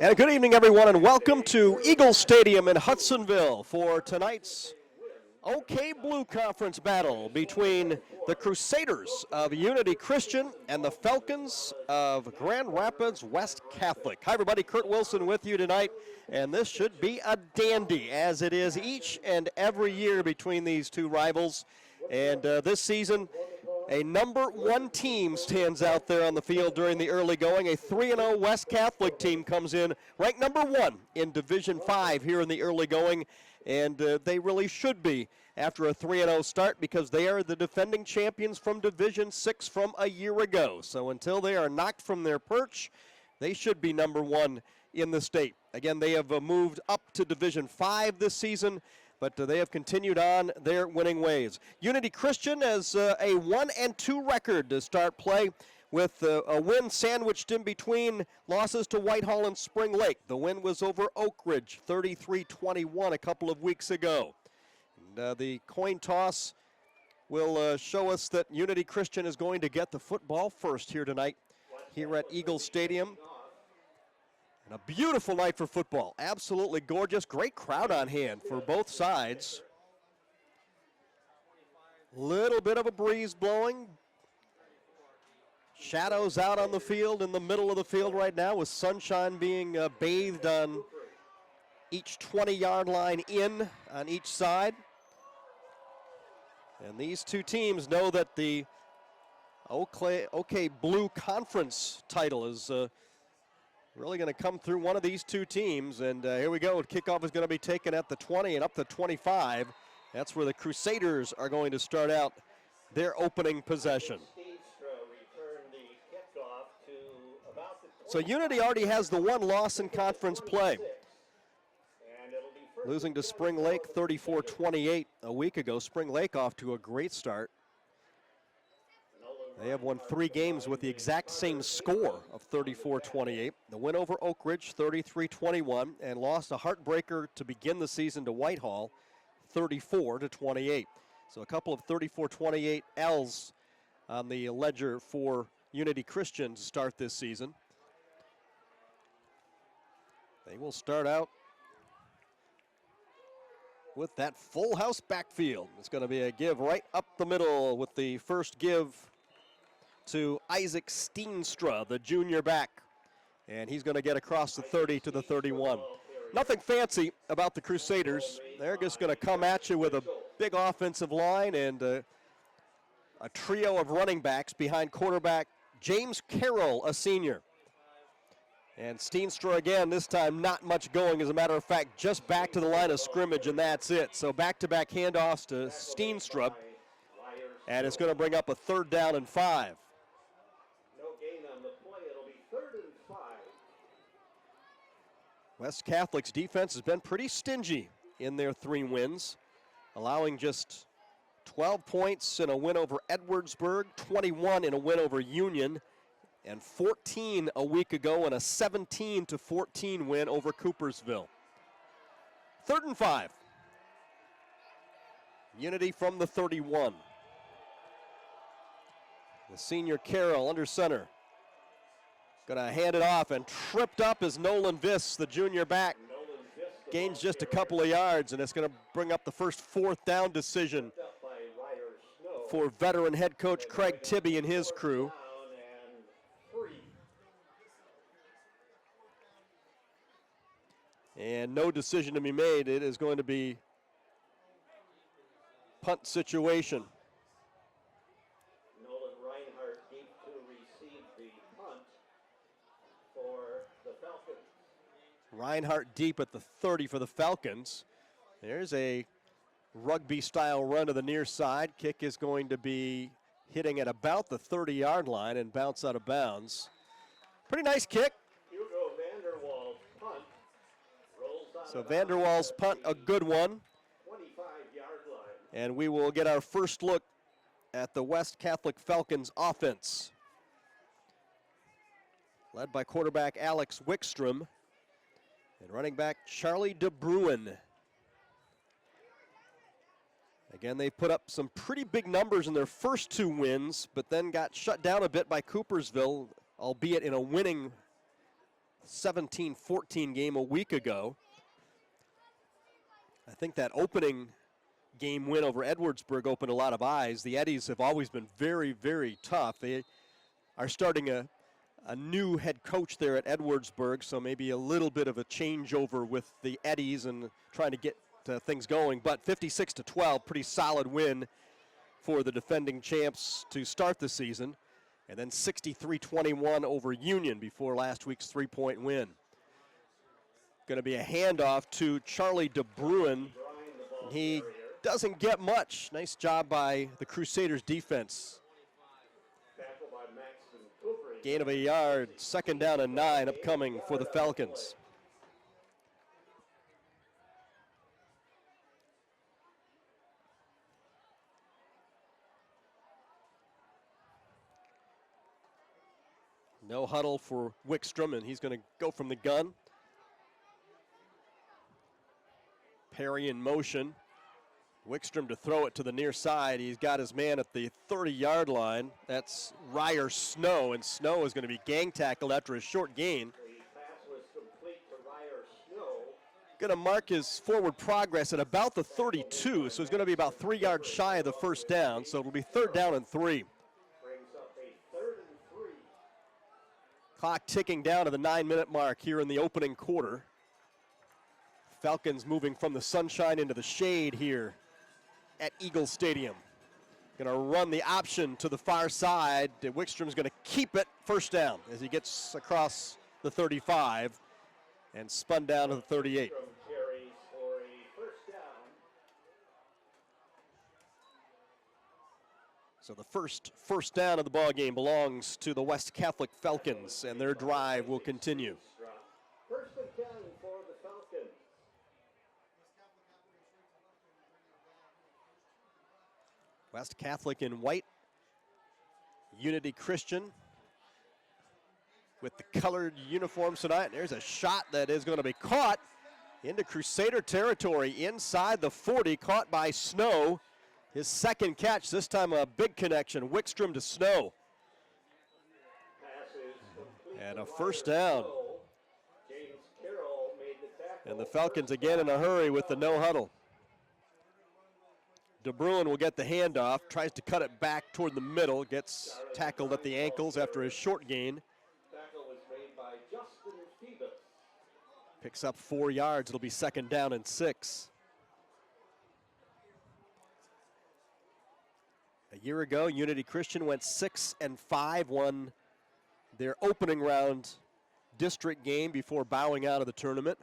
And good evening, everyone, and welcome to Eagle Stadium in Hudsonville for tonight's OK Blue Conference battle between the Crusaders of Unity Christian and the Falcons of Grand Rapids West Catholic. Hi, everybody. Kurt Wilson with you tonight, and this should be a dandy, as it is each and every year between these two rivals. And this season, a number one team stands out there on the field during the early going. A 3-0 West Catholic team comes in ranked number one in Division 5 here in the early going. And they really should be after a 3-0 start because they are the defending champions from Division 6 from a year ago. So until they are knocked from their perch, they should be number one in the state. Again, they have moved up to Division 5 this season, but they have continued on their winning ways. Unity Christian has a 1-2 record to start play, with a win sandwiched in between losses to Whitehall and Spring Lake. The win was over Oak Ridge, 33-21 a couple of weeks ago. And, the coin toss will show us that Unity Christian is going to get the football first here tonight, here at Eagle Stadium. And a beautiful night for football. Absolutely gorgeous. Great crowd on hand for both sides. Little bit of a breeze blowing. Shadows out on the field, in the middle of the field right now, with sunshine being bathed on each 20-yard line in on each side. And these two teams know that the OK Blue Conference title is really going to come through one of these two teams. And here we go. Kickoff is going to be taken at the 20 and up to 25. That's where the Crusaders are going to start out their opening possession. So Unity already has the one loss in conference play, losing to Spring Lake 34-28 a week ago. Spring Lake off to a great start. They have won 3 games with the exact same score of 34-28. The win over Oak Ridge 33-21, and lost a heartbreaker to begin the season to Whitehall 34-28. So a couple of 34-28 L's on the ledger for Unity Christian to start this season. They will start out with that full house backfield. It's going to be a give right up the middle, with the first give to Isaac Steenstra, the junior back. And he's going to get across the 30 to the 31. Nothing fancy about the Crusaders. They're just going to come at you with a big offensive line and a trio of running backs behind quarterback James Carroll, a senior. And Steenstra again, this time not much going. As a matter of fact, just back to the line of scrimmage, and that's it. So back-to-back handoffs to Steenstra, and it's going to bring up a 3rd down and 5. No gain on the play. It'll be 3rd and 5. West Catholic's defense has been pretty stingy in their 3 wins, allowing just 12 points in a win over Edwardsburg, 21 in a win over Union, and 14 a week ago in a 17-14 win over Coopersville. 3rd and 5. Unity from the 31. The senior Carroll under center. Going to hand it off, and tripped up is Nolan Viss, the junior back. Gains just a couple of yards, and it's going to bring up the first 4th down decision for veteran head coach Craig Tibby and his crew. And no decision to be made. It is going to be punt situation. Nolan Reinhardt deep to receive the punt for the Falcons. Reinhardt deep at the 30 for the Falcons. There's a rugby-style run to the near side. Kick is going to be hitting at about the 30-yard line and bounce out of bounds. Pretty nice kick. So Vanderwaal's punt, a good one. 25-yard line. And we will get our first look at the West Catholic Falcons offense, led by quarterback Alex Wickstrom and running back Charlie DeBruin. Again, they put up some pretty big numbers in their first 2 wins, but then got shut down a bit by Coopersville, albeit in a winning 17-14 game a week ago. I think that opening game win over Edwardsburg opened a lot of eyes. The Eddies have always been very, very tough. They are starting a new head coach there at Edwardsburg, so maybe a little bit of a changeover with the Eddies and trying to get things going. But 56-12, pretty solid win for the defending champs to start the season. And then 63-21 over Union before last week's three-point win. Going to be a handoff to Charlie DeBruin. He doesn't get much. Nice job by the Crusaders defense. Gain of a yard, 2nd down and 9 upcoming for the Falcons. No huddle for Wickstrom, and he's going to go from the gun. Perry in motion. Wickstrom to throw it to the near side. He's got his man at the 30-yard line. That's Ryer Snow, and Snow is going to be gang tackled after a short gain. Going to mark his forward progress at about the 32, so he's going to be about 3 yards shy of the first down, so it'll be 3rd down and 3. Clock ticking down to the 9-minute mark here in the opening quarter. Falcons moving from the sunshine into the shade here at Eagle Stadium. Going to run the option to the far side. Wickstrom's going to keep it, 1st down as he gets across the 35 and spun down to the 38. So the first down of the ball game belongs to the West Catholic Falcons, and their drive will continue. 1st and 10 for the Falcons. West Catholic in white, Unity Christian with the colored uniforms tonight. There's a shot that is going to be caught into Crusader territory inside the 40, caught by Snow. His 2nd catch, this time a big connection, Wickstrom to Snow. And a 1st down. And the Falcons again in a hurry with the no huddle. DeBruin will get the handoff, tries to cut it back toward the middle, gets tackled at the ankles after a short gain. Picks up 4 yards, it'll be 2nd down and 6. A year ago, Unity Christian went 6-5, won their opening round district game before bowing out of the tournament.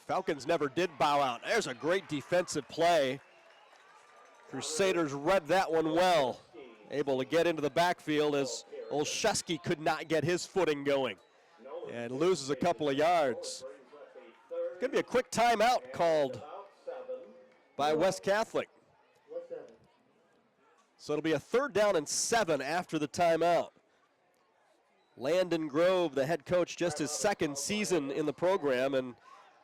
Falcons never did bow out. There's a great defensive play. Crusaders read that one well, able to get into the backfield as Olszewski could not get his footing going and loses a couple of yards. Going to be a quick timeout called by West Catholic. So it'll be a 3rd down and 7 after the timeout. Landon Grove, the head coach, just his 2nd season in the program, and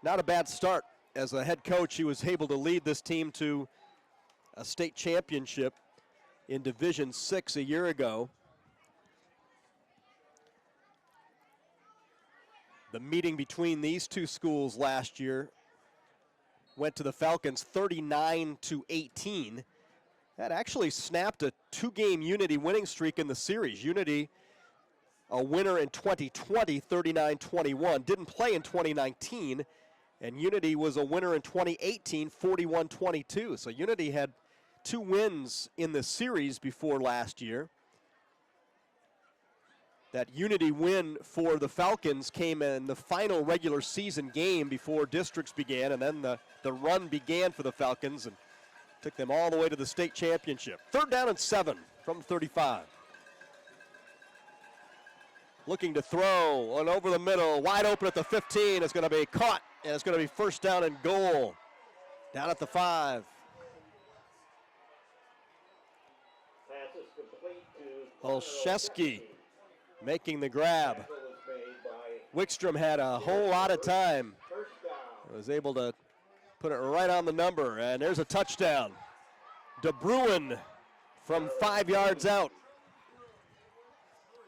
not a bad start. As a head coach, he was able to lead this team to a state championship in Division 6 a year ago. The meeting between these two schools last year went to the Falcons 39-18. That actually snapped a 2-game Unity winning streak in the series. Unity, a winner in 2020, 39-21. Didn't play in 2019, and Unity was a winner in 2018, 41-22. So Unity had 2 wins in the series before last year. That Unity win for the Falcons came in the final regular season game before districts began, and then the run began for the Falcons and took them all the way to the state championship. 3rd down and 7 from 35. Looking to throw, and over the middle, wide open at the 15. It's going to be caught, and it's going to be 1st down and goal. Down at the 5. Olszewski making the grab. Wickstrom had a whole lot of time. Was able to put it right on the number, and there's a touchdown. DeBruin from 5 yards out.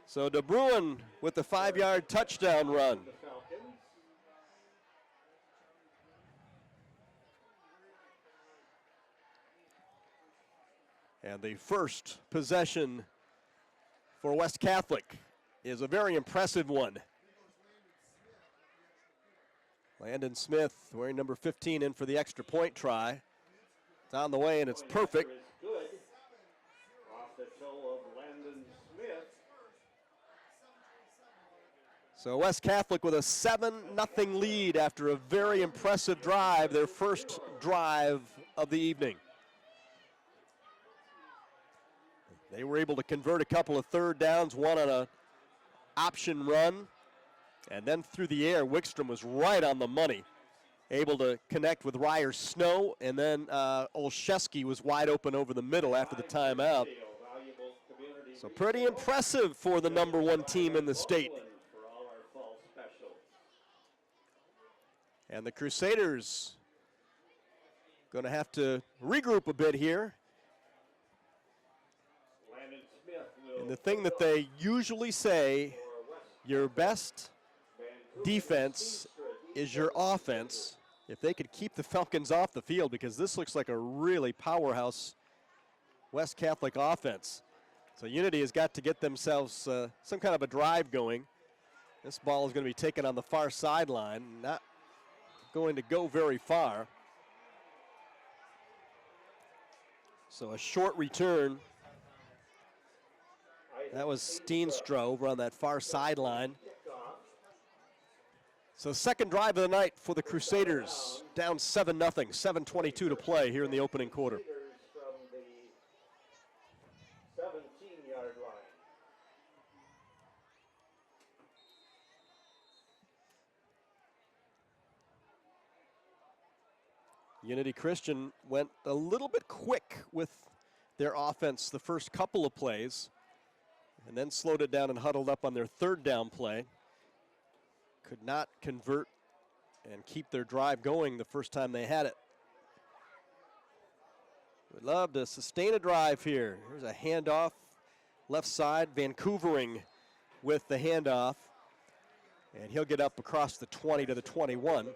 So De Bruin with the 5-yard touchdown run. The Falcons. And the first possession for West Catholic is a very impressive one. Landon Smith, wearing number 15, in for the extra point try. It's on the way, and it's perfect. Is good. Off the toe of Landon Smith. So West Catholic with a 7-0 lead after a very impressive drive, their first drive of the evening. They were able to convert a couple of third downs, one on a option run, and then through the air, Wickstrom was right on the money, able to connect with Ryer Snow, and then Olszewski was wide open over the middle after the timeout. So pretty impressive for the number 1 team in the state. And the Crusaders going to have to regroup a bit here. And the thing that they usually say, your best defense is your offense. If they could keep the Falcons off the field, because this looks like a really powerhouse West Catholic offense. So Unity has got to get themselves some kind of a drive going. This ball is going to be taken on the far sideline, not going to go very far. So a short return. That was Steenstra over on that far sideline. So second drive of the night for the Crusaders, down 7-0, 7:22 to play here in the opening quarter. From the 17-yard line. Unity Christian went a little bit quick with their offense the first couple of plays, and then slowed it down and huddled up on their third down play. Could not convert and keep their drive going the first time they had it. Would love to sustain a drive here. Here's a handoff, left side, Vancouvering with the handoff. And he'll get up across the 20 to the 21.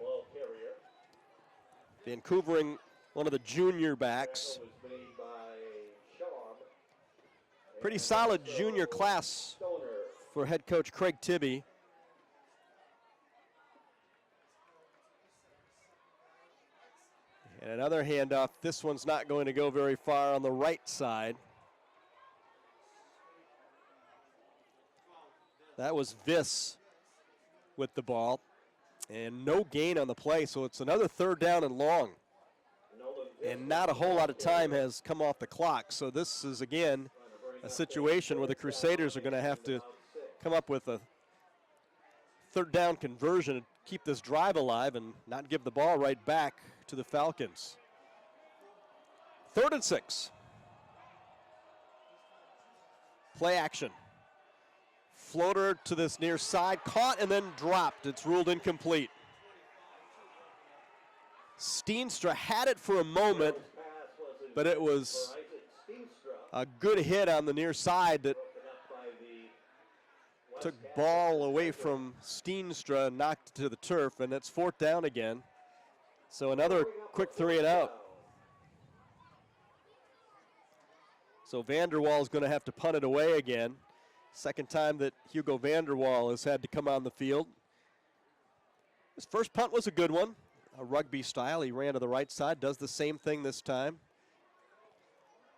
Vancouvering, one of the junior backs. Pretty solid junior class for head coach Craig Tibby. And another handoff. This one's not going to go very far on the right side. That was Viss with the ball. And no gain on the play, so it's another third down and long. And not a whole lot of time has come off the clock. So this is, again, a situation where the Crusaders are going to have to come up with a third down conversion and keep this drive alive and not give the ball right back to the Falcons. 3rd and 6. Play action. Floater to this near side, caught and then dropped. It's ruled incomplete. Steenstra had it for a moment, but it was a good hit on the near side that took ball away from Steenstra and knocked it to the turf, and it's 4th down again. So another quick 3 and out. So Vanderwall is going to have to punt it away again. Second time that Hugo Vanderwall has had to come on the field. His first punt was a good one, a rugby style. He ran to the right side, does the same thing this time.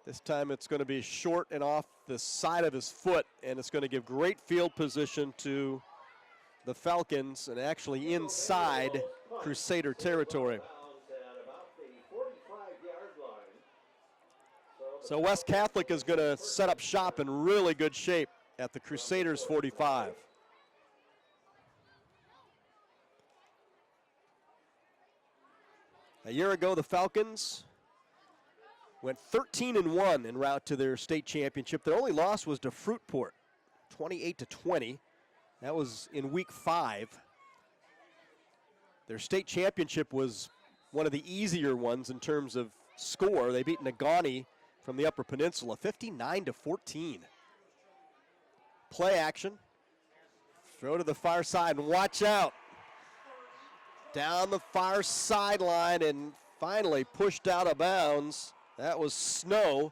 This time it's going to be short and off the side of his foot, and it's going to give great field position to the Falcons and actually inside Crusader territory. So West Catholic is going to set up shop in really good shape at the Crusaders 45. A year ago, the Falcons went 13-1 en route to their state championship. Their only loss was to Fruitport, 28-20. That was in week 5. Their state championship was one of the easier ones in terms of score. They beat Negaunee from the Upper Peninsula, 59-14. play action. Throw to the far side and watch out. Down the far sideline and finally pushed out of bounds. That was Snow.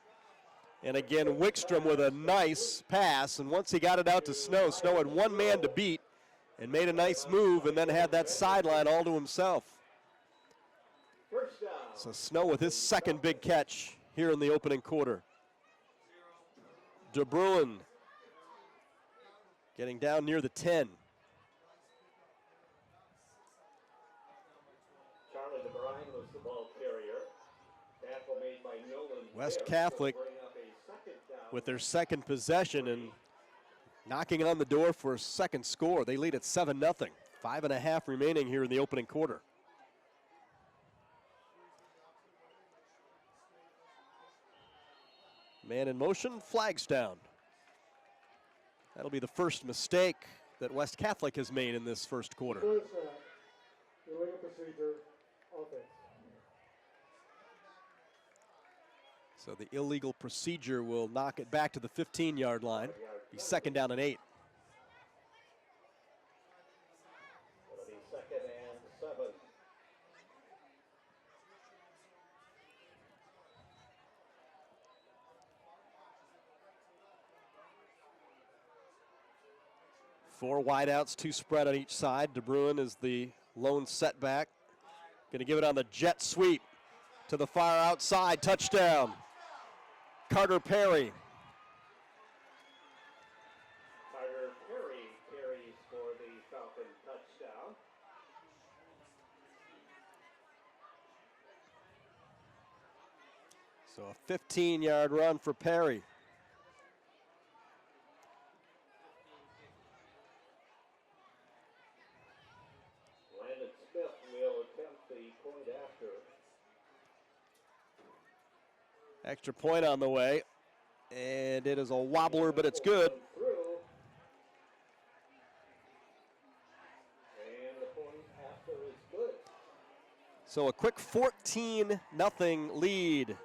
And again, Wickstrom with a nice pass. And once he got it out to Snow, Snow had one man to beat and made a nice move and then had that sideline all to himself. So Snow with his second big catch here in the opening quarter. De Bruin getting down near the 10. Charlie DeBrine was the ball carrier. Tackle made by Nolan West Biff Catholic will bring up a second down. with their second possession and knocking on the door for a second score. They lead at 7-0. 5.5 remaining here in the opening quarter. Man in motion, flags down. That'll be the first mistake that West Catholic has made in this first quarter. First illegal procedure, offense. So the illegal procedure will knock it back to the 15-yard line. Be second down and 8. It'll be 2nd and 7. Four wideouts, 2 spread on each side. De Bruin is the lone setback. Going to give it on the jet sweep to the far outside. Touchdown. Carter Perry. Carter Perry carries for the Falcon touchdown. So a 15-yard run for Perry. Landon Smith will attempt the point after. Extra point on the way. And it is a wobbler, but it's good. Through. And the point after is good. So a quick 14-0 lead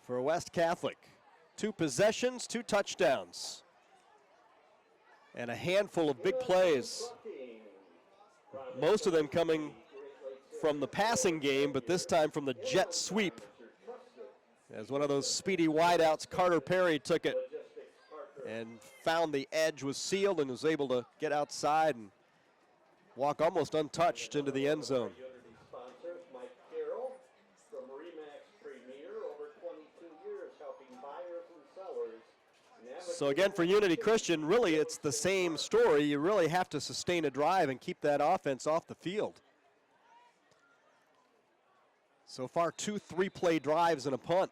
for West Catholic. 2 possessions, 2 touchdowns. And a handful of big plays. Most of them coming from the passing game, but this time from the jet sweep. As one of those speedy wideouts, Carter Perry took it and found the edge was sealed and was able to get outside and walk almost untouched into the end zone. Unity sponsors Mike Carroll from Remax Premier, over 22 years helping buyers and sellers. So again, for Unity Christian, really it's the same story. You really have to sustain a drive and keep that offense off the field. So far, 2 3-play drives and a punt.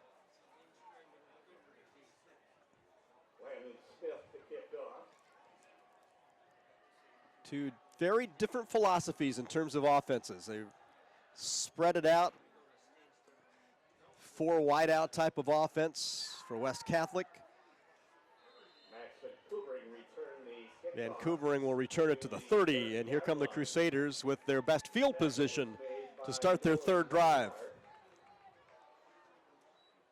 Landon Smith to kick off. 2 very different philosophies in terms of offenses. They spread it out. 4 wideout type of offense for West Catholic. Max Vancouver returned the kickoff. Vancouvering will return it to the 30, and here come the Crusaders with their best field position to start their third drive.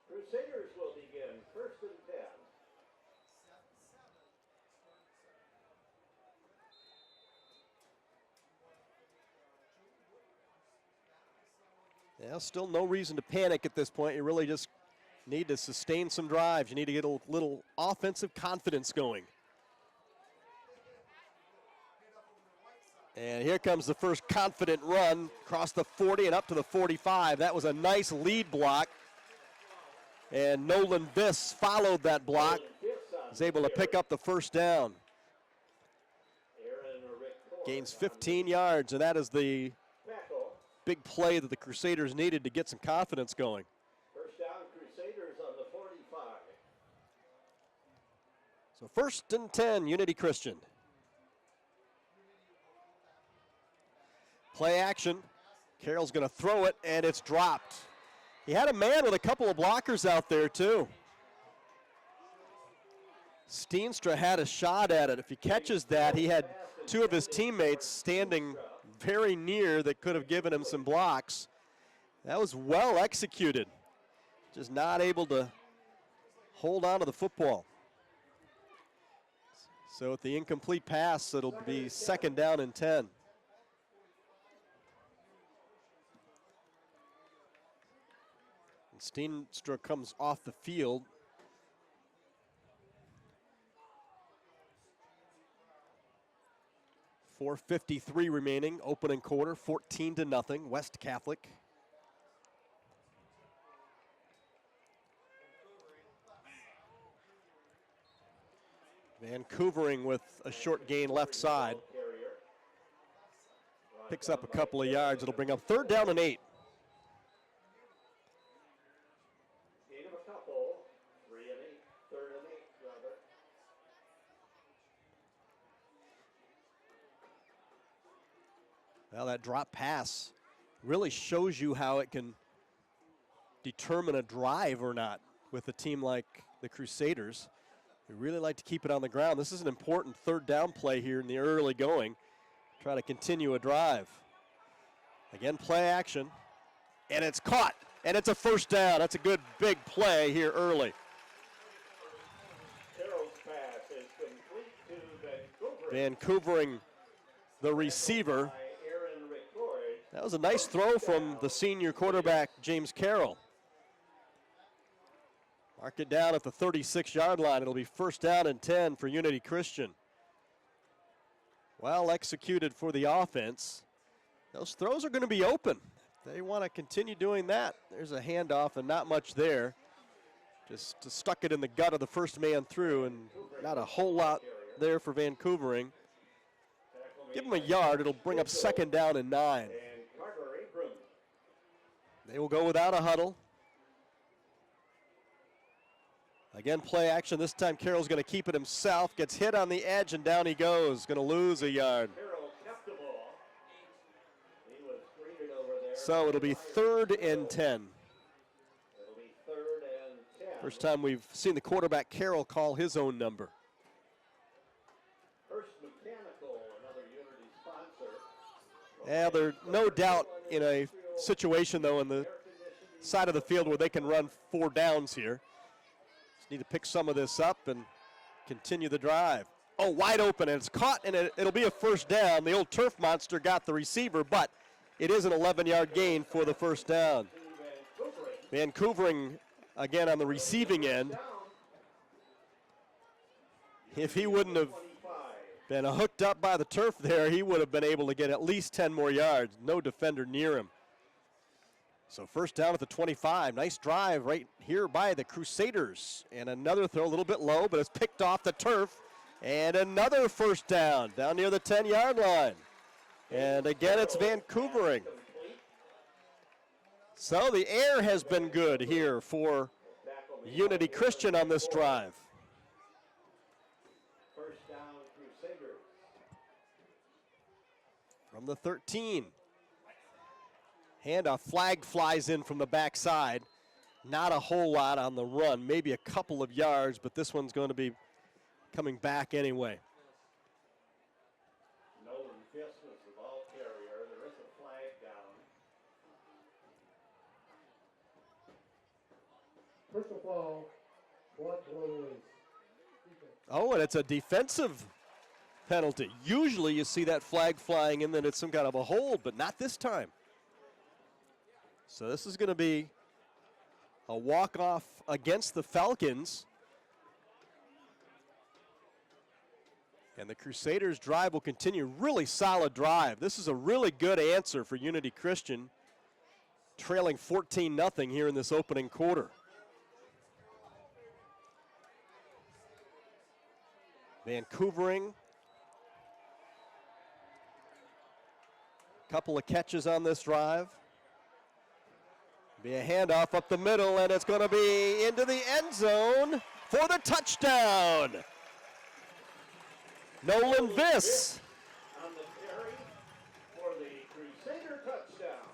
Crusaders will begin 1st and 10. Yeah, still no reason to panic at this point. You really just need to sustain some drives. You need to get a little offensive confidence going. And here comes the first confident run across the 40 and up to the 45. That was a nice lead block. And Nolan Biss followed that block. Was able to pick up the first down. Gains 15 yards, and that is the big play that the Crusaders needed to get some confidence going. First down, Crusaders on the 45. So 1st and 10, Unity Christian. Play action. Carroll's going to throw it, and it's dropped. He had a man with a couple of blockers out there, too. Steenstra had a shot at it. If he catches that, he had 2 of his teammates standing very near that could have given him some blocks. That was well executed. Just not able to hold on to the football. So with the incomplete pass, it'll be 2nd down and 10. And Steenstra comes off the field. .4:53 remaining, opening quarter, 14-0, West Catholic. Vancouvering with a short gain left side. Picks up a couple of yards. It'll bring up 3rd down and 8. Gain of a couple, 3 and 8, 3rd and 8, rather. Well, that drop pass really shows you how it can determine a drive or not with a team like the Crusaders. They really like to keep it on the ground. This is an important 3rd down play here in the early going. Try to continue a drive. Again, play action. And it's caught. And it's a 1st down. That's a good big play here early. Carroll's pass is complete to Vancouvering the receiver. by Aaron Ricord. That was a nice throw from the senior quarterback, James Carroll. Mark it down at the 36-yard line. It'll be 1st down and 10 for Unity Christian. Well executed for the offense. Those throws are going to be open. They want to continue doing that. There's a handoff and not much there. Just stuck it in the gut of the first man through, and not a whole lot there for Vancouvering. Give them a yard. It'll bring up 2nd down and 9. And Carter Abram. They will go without a huddle. Again, play action. This time Carroll's going to keep it himself. Gets hit on the edge, and down he goes. Going to lose a yard. Carroll kept the ball. He was greeted over there. So it'll be 3rd and 10. It'll be 3rd and 10. First time we've seen the quarterback Carroll call his own number. First Mechanical, another Unity sponsor. Yeah, there's no doubt in a situation, though, in the side of the field where they can run 4 downs here. Just need to pick some of this up and continue the drive. Oh, wide open, and it's caught, and it'll be a 1st down. The old turf monster got the receiver, but it is an 11-yard gain for the 1st down. Vancouvering again on the receiving end. If he wouldn't have been hooked up by the turf there, he would have been able to get at least 10 more yards. No defender near him. So 1st down at the 25. Nice drive right here by the Crusaders. And another throw a little bit low, but it's picked off the turf. And another 1st down near the 10-yard line. And again, it's Vancouvering. So the air has been good here for Unity Christian on this drive. 1st down, Crusaders. From the 13. Handoff, flag flies in from the backside. Not a whole lot on the run, maybe a couple of yards, but this one's going to be coming back anyway. Nolan Fisk was the ball carrier. There is a flag down. Personal foul, block below the waist. Defense. Oh, and it's a defensive penalty. Usually you see that flag flying in, then it's some kind of a hold, but not this time. So this is going to be a walk-off against the Falcons. And the Crusaders' drive will continue. Really solid drive. This is a really good answer for Unity Christian, trailing 14-0 here in this opening quarter. Vancouvering. Couple of catches on this drive. Be a handoff up the middle, and it's going to be into the end zone for the touchdown. Nolan Viss. On the carry for the Crusader touchdown.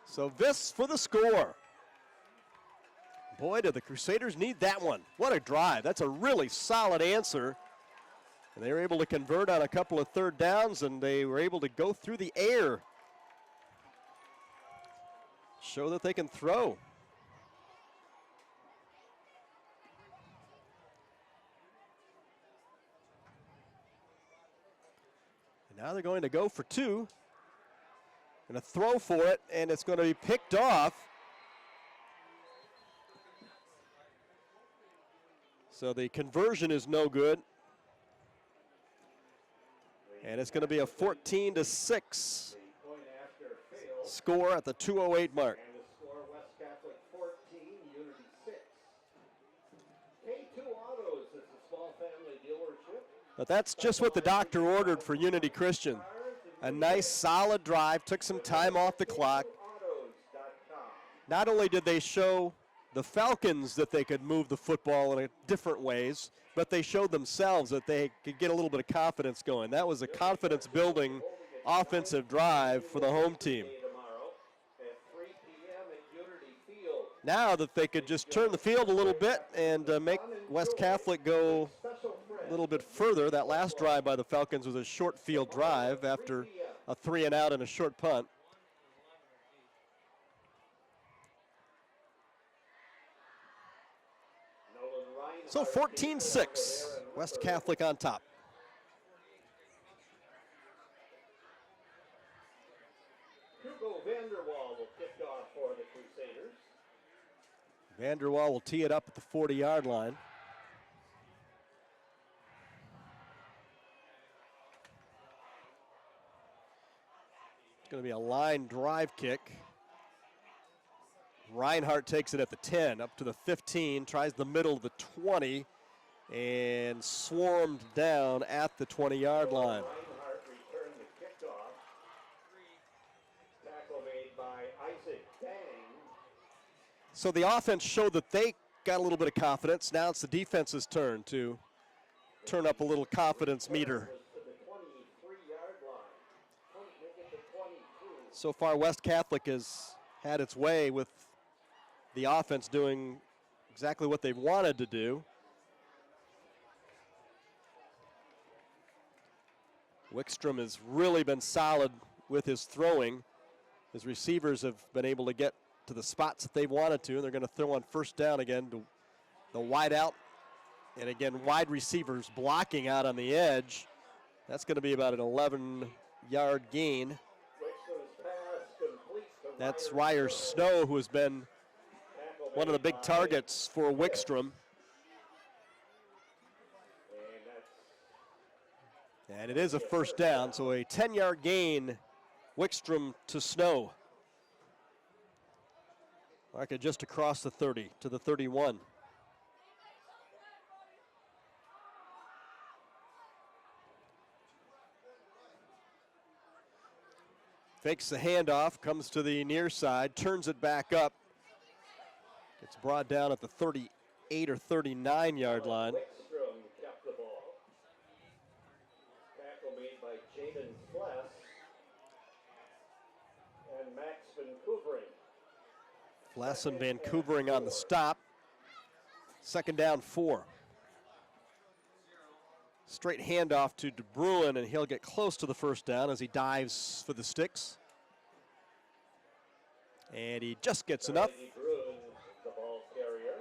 So Viss for the score. Boy, do the Crusaders need that one. What a drive. That's a really solid answer. And they were able to convert on a couple of 3rd downs, and they were able to go through the air. Show that they can throw. Now they're going to go for two. Going to throw for it, and it's going to be picked off. So the conversion is no good. And it's going to be a 14-6 score at the 2:08 mark. And the score, West Catholic 14, Unity 6. K2 Autos is a small family dealership. But that's just what the doctor ordered for Unity Christian. A nice, solid drive, took some time off the clock. Autos.com. Not only did they show the Falcons that they could move the football in different ways, but they showed themselves that they could get a little bit of confidence going. That was a confidence-building offensive drive for the home team. Tomorrow at 3 p.m. at Unity Field. Now that they could just turn the field a little bit and make West Catholic go Special a little bit further. That last drive by the Falcons was a short field drive after a 3-and-out and a short punt. So 14-6, West Catholic on top. Hugo Vanderwall will kick off for the Crusaders. Vanderwall will tee it up at the 40-yard line. It's going to be a line drive kick. Reinhardt takes it at the 10, up to the 15, tries the middle of the 20, and swarmed down at the 20-yard line. Reinhardt returned the kickoff. Tackle made by Isaac Dang. So the offense showed that they got a little bit of confidence. Now it's the defense's turn to turn up a little confidence meter. To the 23-yard line. Make it to 22. So far, West Catholic has had its way with the offense doing exactly what they wanted to do. Wickstrom has really been solid with his throwing. His receivers have been able to get to the spots that they wanted to, and they're going to throw on first down again to the wide out. And again, wide receivers blocking out on the edge. That's going to be about an 11-yard gain. Wickstrom's pass complete to That's Ryer Ryer Snow, who has been Tackle one of the made big by- targets for Wickstrom. And that's And it is a first down, so a 10-yard gain, Wickstrom to Snow. Market just across the 30 to the 31. Fakes the handoff, comes to the near side, turns it back up. Gets brought down at the 38 or 39-yard line. Wickstrom kept the ball. Tackle made by Jaden Fless and Max Vancouvering. Fless and Vancouvering on the stop. Second down, 4. Straight handoff to DeBruin, and he'll get close to the first down as he dives for the sticks. And he just gets enough. Eddie Bruin, the ball carrier.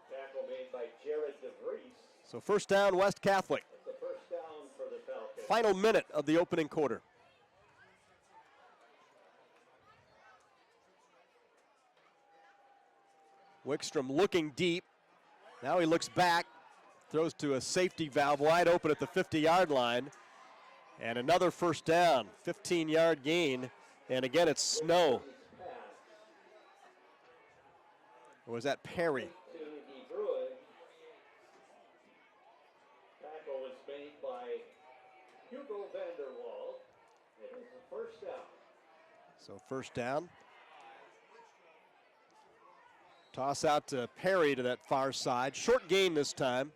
Tackle made by Jared DeVries. So first down, West Catholic. The first down for the Falcons. Final minute of the opening quarter. Wickstrom looking deep. Now he looks back, throws to a safety valve wide open at the 50-yard line. And another first down, 15-yard gain. And again, it's Snow. Pass Or was that Perry? to DeBruin. Tackle was made by Hugo Vanderwall. It is a first down. So first down. Toss out to Perry to that far side. Short gain this time.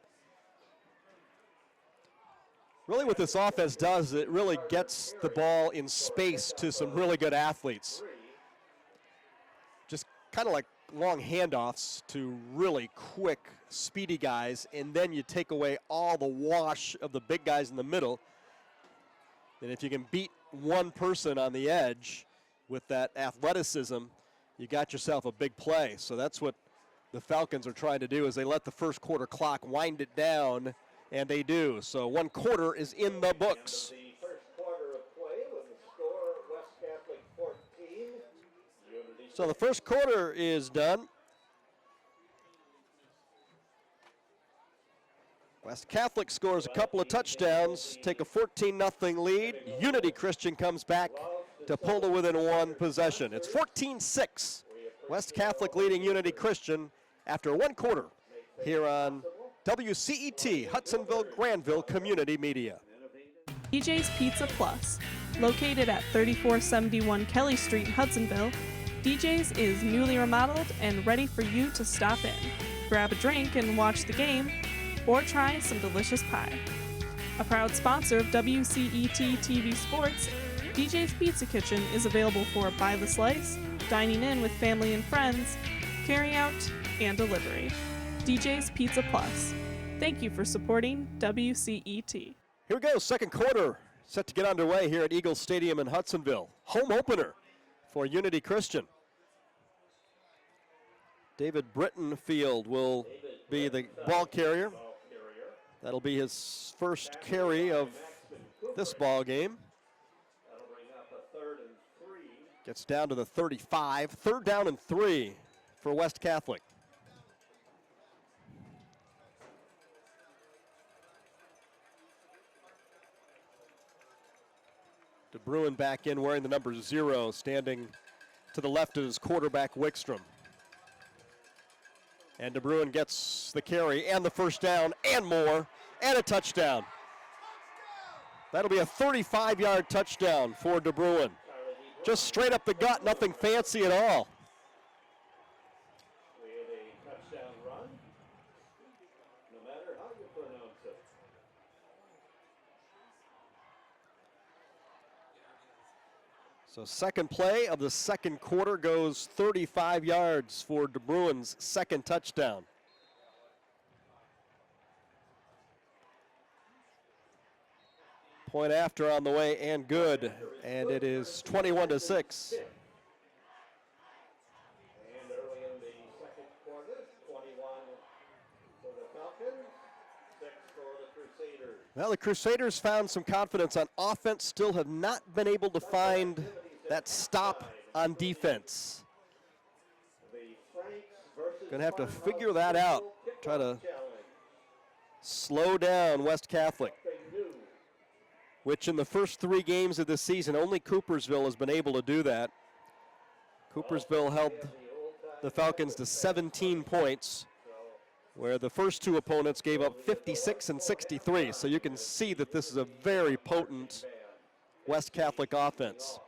Really what this offense does is it really gets the ball in space to some really good athletes. Just kind of like long handoffs to really quick, speedy guys, and then you take away all the wash of the big guys in the middle. And if you can beat one person on the edge with that athleticism, you got yourself a big play. So that's what the Falcons are trying to do, is they let the first quarter clock wind it down And they do. So 1 quarter is in the books. The first quarter of play with the score West Catholic 14, Unity So the first quarter is done. West Catholic scores a couple of touchdowns, take a 14-0 lead. Unity Christian comes back to pull to within 1 possession. It's 14-6. West Catholic leading Unity Christian after 1 quarter here on WCET, Hudsonville Granville Community Media. DJ's Pizza Plus. Located at 3471 Kelly Street, Hudsonville, DJ's is newly remodeled and ready for you to stop in. Grab a drink and watch the game, or try some delicious pie. A proud sponsor of WCET TV Sports, DJ's Pizza Kitchen is available for by the slice, dining in with family and friends, carry out, and delivery. DJ's Pizza Plus. Thank you for supporting WCET. Here we go, second quarter set to get underway here at Eagle Stadium in Hudsonville. Home opener for Unity Christian. David Brittenfield will be the ball carrier. That'll be his first carry of this ball game. That'll bring up a 3rd and 3. Gets down to the 35. 3rd down and 3 for West Catholic. DeBruin back in wearing the number 0, standing to the left of his quarterback Wickstrom. And DeBruin gets the carry and the first down and more, and a touchdown. That'll be a 35-yard touchdown for DeBruin. Just straight up the gut, nothing fancy at all. We had a touchdown run, no matter how you pronounce it. So second play of the second quarter goes 35 yards for DeBruin's second touchdown. Point after on the way and good, and it is 21-6. And early in the second quarter, 21 for the Falcons, 6 for the Crusaders. Well, the Crusaders found some confidence on offense, still have not been able to find that stop on defense. The Franks versus Gonna have to Farmhouse figure that out. Kickoff Try to Challenge. slow down West Catholic, Something new. which in the first 3 games of the season, only Coopersville has been able to do that. Coopersville held the Falcons to 17 points, where the first 2 opponents gave up 56 and 63. So you can see that this is a very potent West Catholic offense.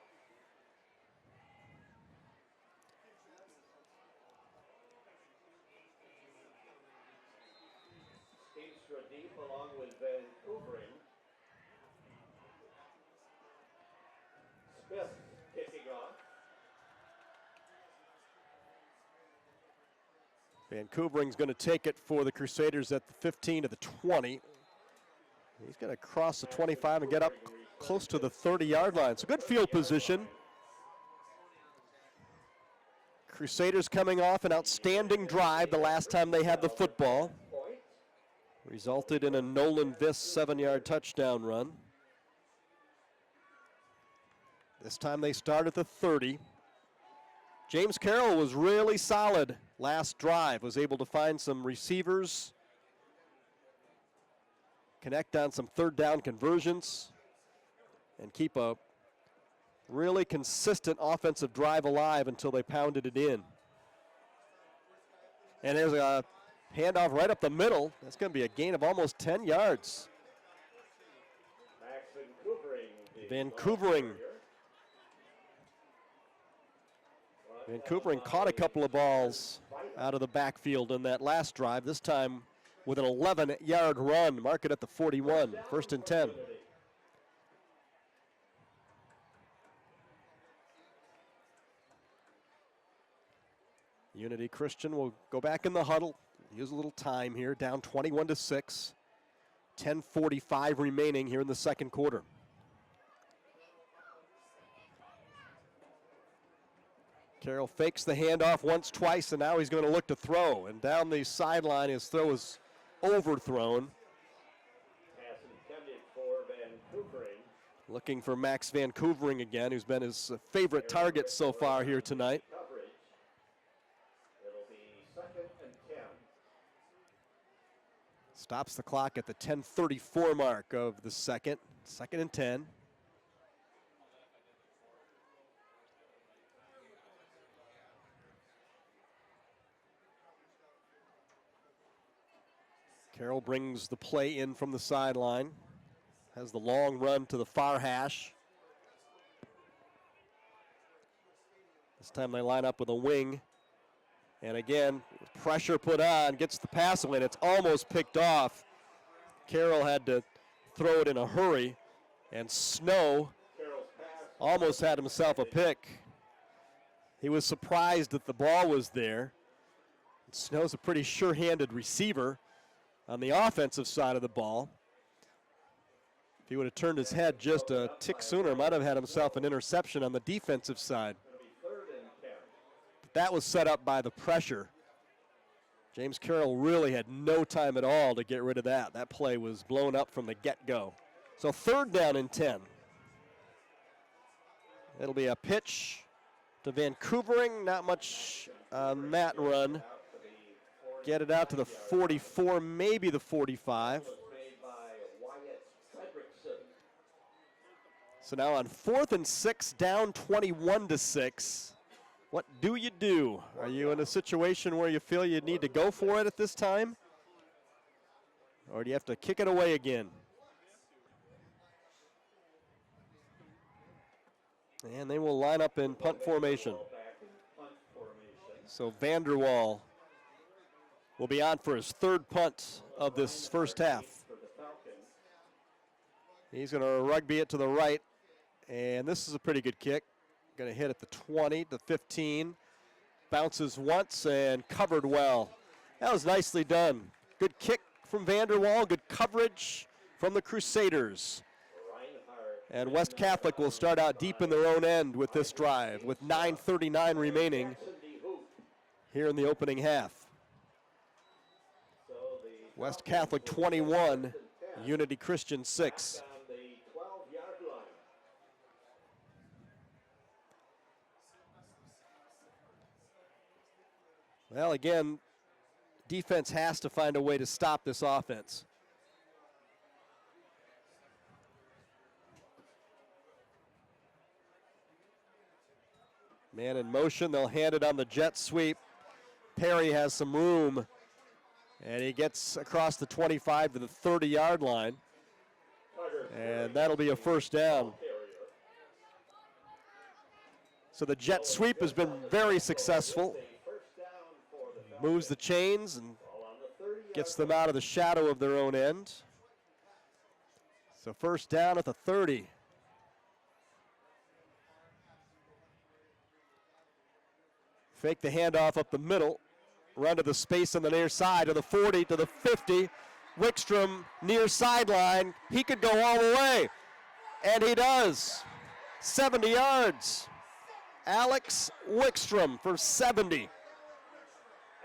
Steenstra deep along with Vancouvering. Smith kicking off. Vancouvering's going to take it for the Crusaders at the 15 to the 20. He's going to cross the 25 and get up close to the 30-yard line. It's a good field position. Crusaders coming off an outstanding drive the last time they had the football. Resulted in a Nolan Viss 7-yard touchdown run. This time they start at the 30. James Carroll was really solid last drive, was able to find some receivers, connect on some 3rd down conversions, and keep a really consistent offensive drive alive until they pounded it in. And there's a handoff right up the middle. That's going to be a gain of almost 10 yards. Max Vancouvering. Vancouvering caught a couple of balls out of the backfield in that last drive, this time with an 11-yard run. Mark it at the 41, 1st and 10. Unity Christian will go back in the huddle, use a little time here, down 21-6. 10:45 remaining here in the second quarter. Carroll fakes the handoff once, twice, and now he's going to look to throw. And down the sideline, his throw is overthrown. Looking for Max Vancouvering again, who's been his favorite target so far here tonight. Coverage. It'll be 2nd and 10. Stops the clock at the 10:34 mark of the second. 2nd and 10. Carroll brings the play in from the sideline. Has the long run to the far hash. This time they line up with a wing. And again, pressure put on, gets the pass away, and it's almost picked off. Carroll had to throw it in a hurry, and Snow almost had himself a pick. He was surprised that the ball was there. Snow's a pretty sure-handed receiver on the offensive side of the ball. If he would have turned his head just a tick sooner, might have had himself an interception on the defensive side. But that was set up by the pressure. James Carroll really had no time at all to get rid of that. That play was blown up from the get-go. So 3rd down and 10. It'll be a pitch to Vancouvering, not much on that run. Get it out to the 44, maybe the 45. So now on 4th and 6, down 21-6. What do you do? Are you in a situation where you feel you need to go for it at this time? Or do you have to kick it away again? And they will line up in punt formation. So Vanderwall will be on for his 3rd punt of this first half. He's going to rugby it to the right, and this is a pretty good kick. Going to hit at the 20, the 15. Bounces once and covered well. That was nicely done. Good kick from Vanderwall, good coverage from the Crusaders. And West Catholic will start out deep in their own end with this drive, with 9:39 remaining here in the opening half. West Catholic 21, Unity Christian 6. Well, again, defense has to find a way to stop this offense. Man in motion, they'll hand it on the jet sweep. Perry has some room, and he gets across the 25 to the 30-yard line, and that'll be a 1st down. So the jet sweep has been very successful. Moves the chains and gets them out of the shadow of their own end. So 1st down at the 30. Fake the handoff up the middle. Run to the space on the near side, to the 40, to the 50. Wickstrom near sideline. He could go all the way. And he does. 70 yards. Alex Wickstrom for 70.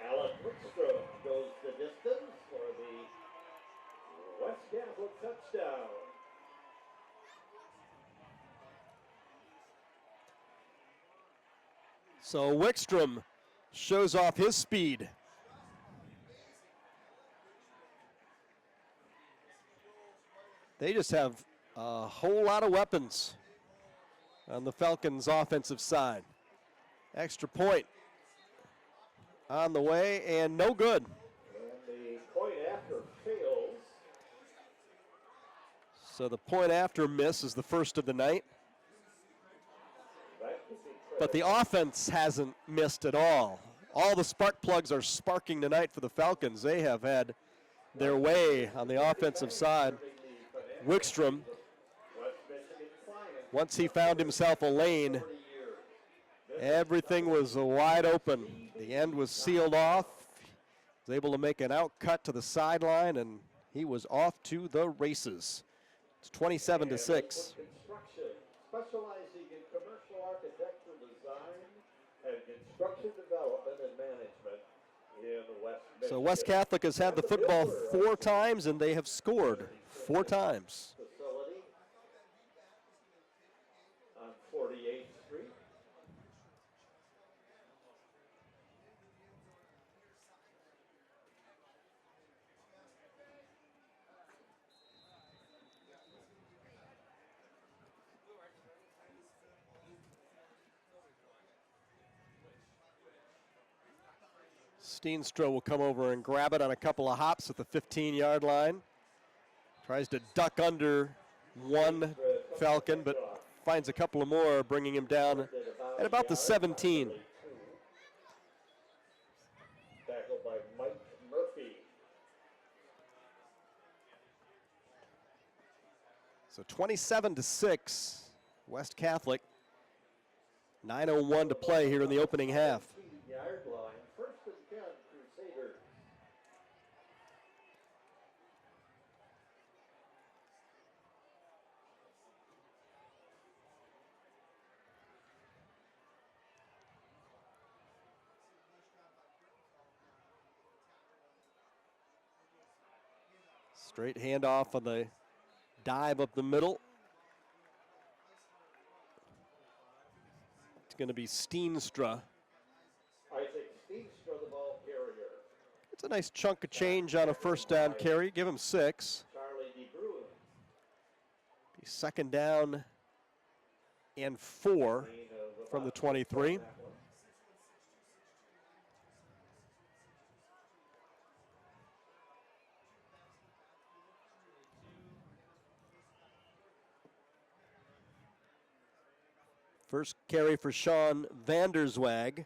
Alex Wickstrom goes the distance for the West Catholic touchdown. So Wickstrom shows off his speed. They just have a whole lot of weapons on the Falcons' offensive side. Extra point on the way, and no good. And the point after fails. So the point after miss is the first of the night. But the offense hasn't missed at all. All the spark plugs are sparking tonight for the Falcons. They have had their way on the offensive side. Wickstrom, once he found himself a lane, everything was wide open. The end was sealed off. He was able to make an out cut to the sideline, and he was off to the races. It's 27-6. Specializing in commercial architectural design and construction development and management in West Michigan. So West Catholic has had the football 4 times, and they have scored 4 times. Facility. 48th Street. Steenstra will come over and grab it on a couple of hops at the 15-yard line. Tries to duck under one Falcon, but finds a couple of more, bringing him down at about the 17. Tackled by Mike Murphy. So 27-6, West Catholic. 9:01 to play here in the opening half. Yard line, first and 10, Crusaders. Straight handoff on the dive up the middle. It's going to be Steenstra. Isaac Steenstra, the ball carrier. It's a nice chunk of change on a first down carry. Give him 6. Charlie DeBruin. Be second down and 4 from the 23. First carry for Sean Vanderswag.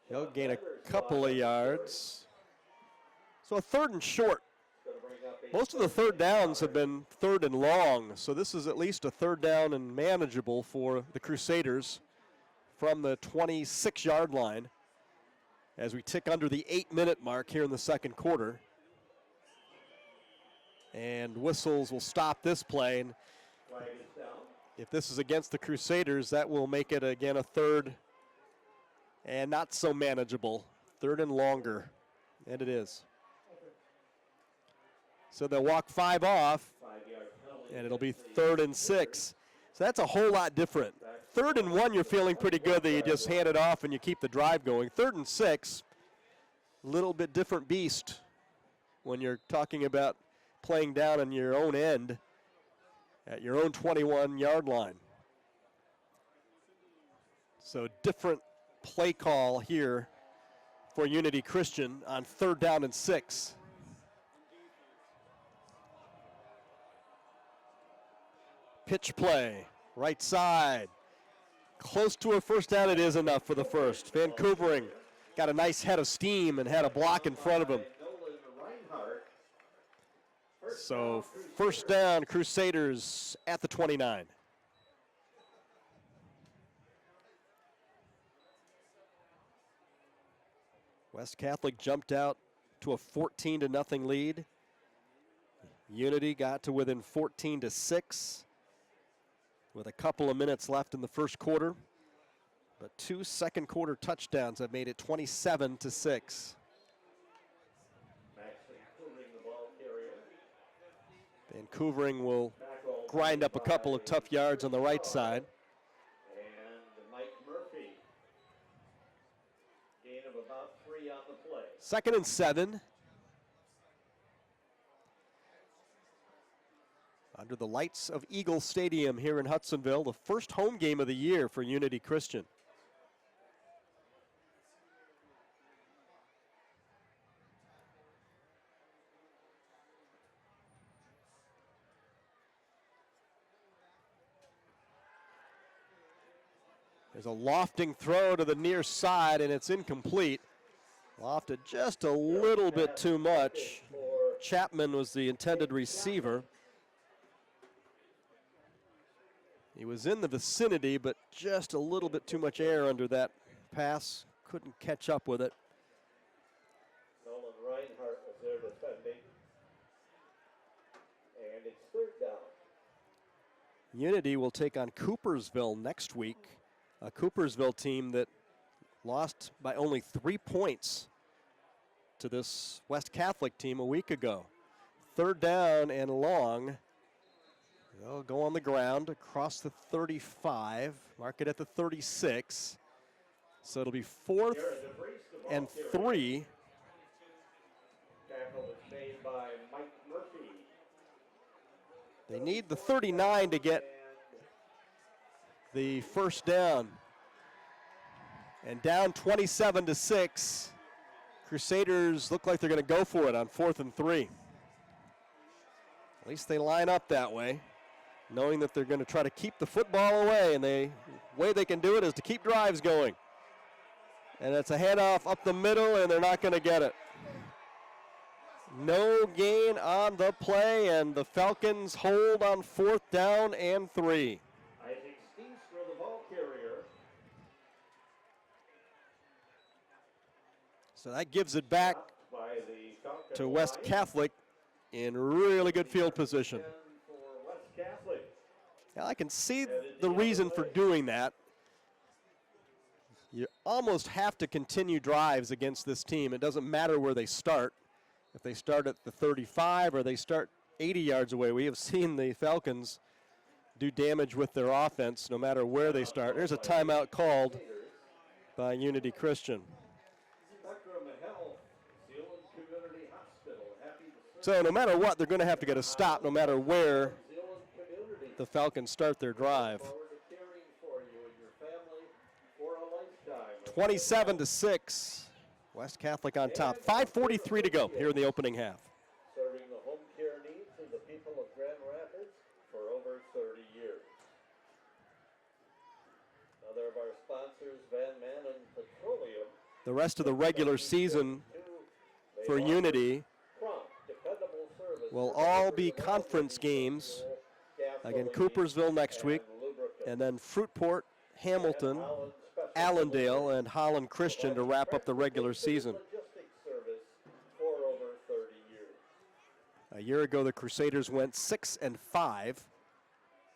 He'll gain a couple of yards. So a third and short. Most of the third downs have been third and long, so this is at least a third down and manageable for the Crusaders from the 26-yard line as we tick under the 8-minute mark here in the second quarter. And whistles will stop this play. And if this is against the Crusaders, that will make it again a third and not so manageable. Third and longer. And it is. So they'll walk 5 off, and it'll be 3rd and 6. So that's a whole lot different. 3rd and 1, you're feeling pretty good that you just hand it off and you keep the drive going. 3rd and 6, a little bit different beast when you're talking about playing down on your own end at your own 21-yard line. So different play call here for Unity Christian on 3rd down and 6. Pitch play, right side. Close to a first down, it is enough for the first. Vancouvering got a nice head of steam and had a block in front of him. So first down, Crusaders at the 29. West Catholic jumped out to a 14-0 lead. Unity got to within 14-6 with a couple of minutes left in the first quarter. But 2 second quarter touchdowns have made it 27-6. Vancouvering will grind up a couple of tough yards on the right side. And Mike Murphy. Gain of about 3 on the play. 2nd and 7. Under the lights of Eagle Stadium here in Hudsonville, the first home game of the year for Unity Christian. There's a lofting throw to the near side, and it's incomplete. Lofted just a little bit too much. Chapman was the intended receiver. He was in the vicinity, but just a little bit too much air under that pass. Couldn't catch up with it. Nolan Reinhardt was there defending. And it's 3rd down. Unity will take on Coopersville next week. A Coopersville team that lost by only 3 points to this West Catholic team a week ago. 3rd down and long They'll go on the ground across the 35, mark it at the 36. So it'll be 4th and 3. Tackle was made by Mike Murphy. They need the 39 to get the first down. And down 27-6. Crusaders look like they're going to go for it on 4th and 3. At least they line up that way, knowing that they're going to try to keep the football away, and the way they can do it is to keep drives going. And it's a handoff up the middle, and they're not going to get it. No gain on the play, and the Falcons hold on 4th down and 3. Isaac Steenstra, the ball carrier. So that gives it back By the Falcon to West line. Catholic in really good field position. And for West Catholic. Now, I can see the reason for doing that. You almost have to continue drives against this team. It doesn't matter where they start. If they start at the 35 or they start 80 yards away, we have seen the Falcons do damage with their offense no matter where they start. There's a timeout called by Unity Christian. Spectrum Health, Zeeland Community Hospital. Happy to serve So no matter what, they're going to have to get a stop no matter where Zeeland Community. the Falcons start their drive. Forward to caring for you and your family for a lifetime. 27-6. West Catholic on top. 5:43 to go here in the opening half. Serving the home care needs of the people of Grand Rapids for over 30 years. Another of our sponsors, Van Manen Petroleum. The rest of the regular season They for offer Unity prompt, dependable service will for all be delivery of conference diesel, games. Again, gasoline, Coopersville next week, and lubricants. and then Fruitport, Hamilton, Holland Special Allendale, Delivery and Holland Christian to wrap up the regular season. Logistics service for over 30 years. A year ago, the Crusaders went 6-5.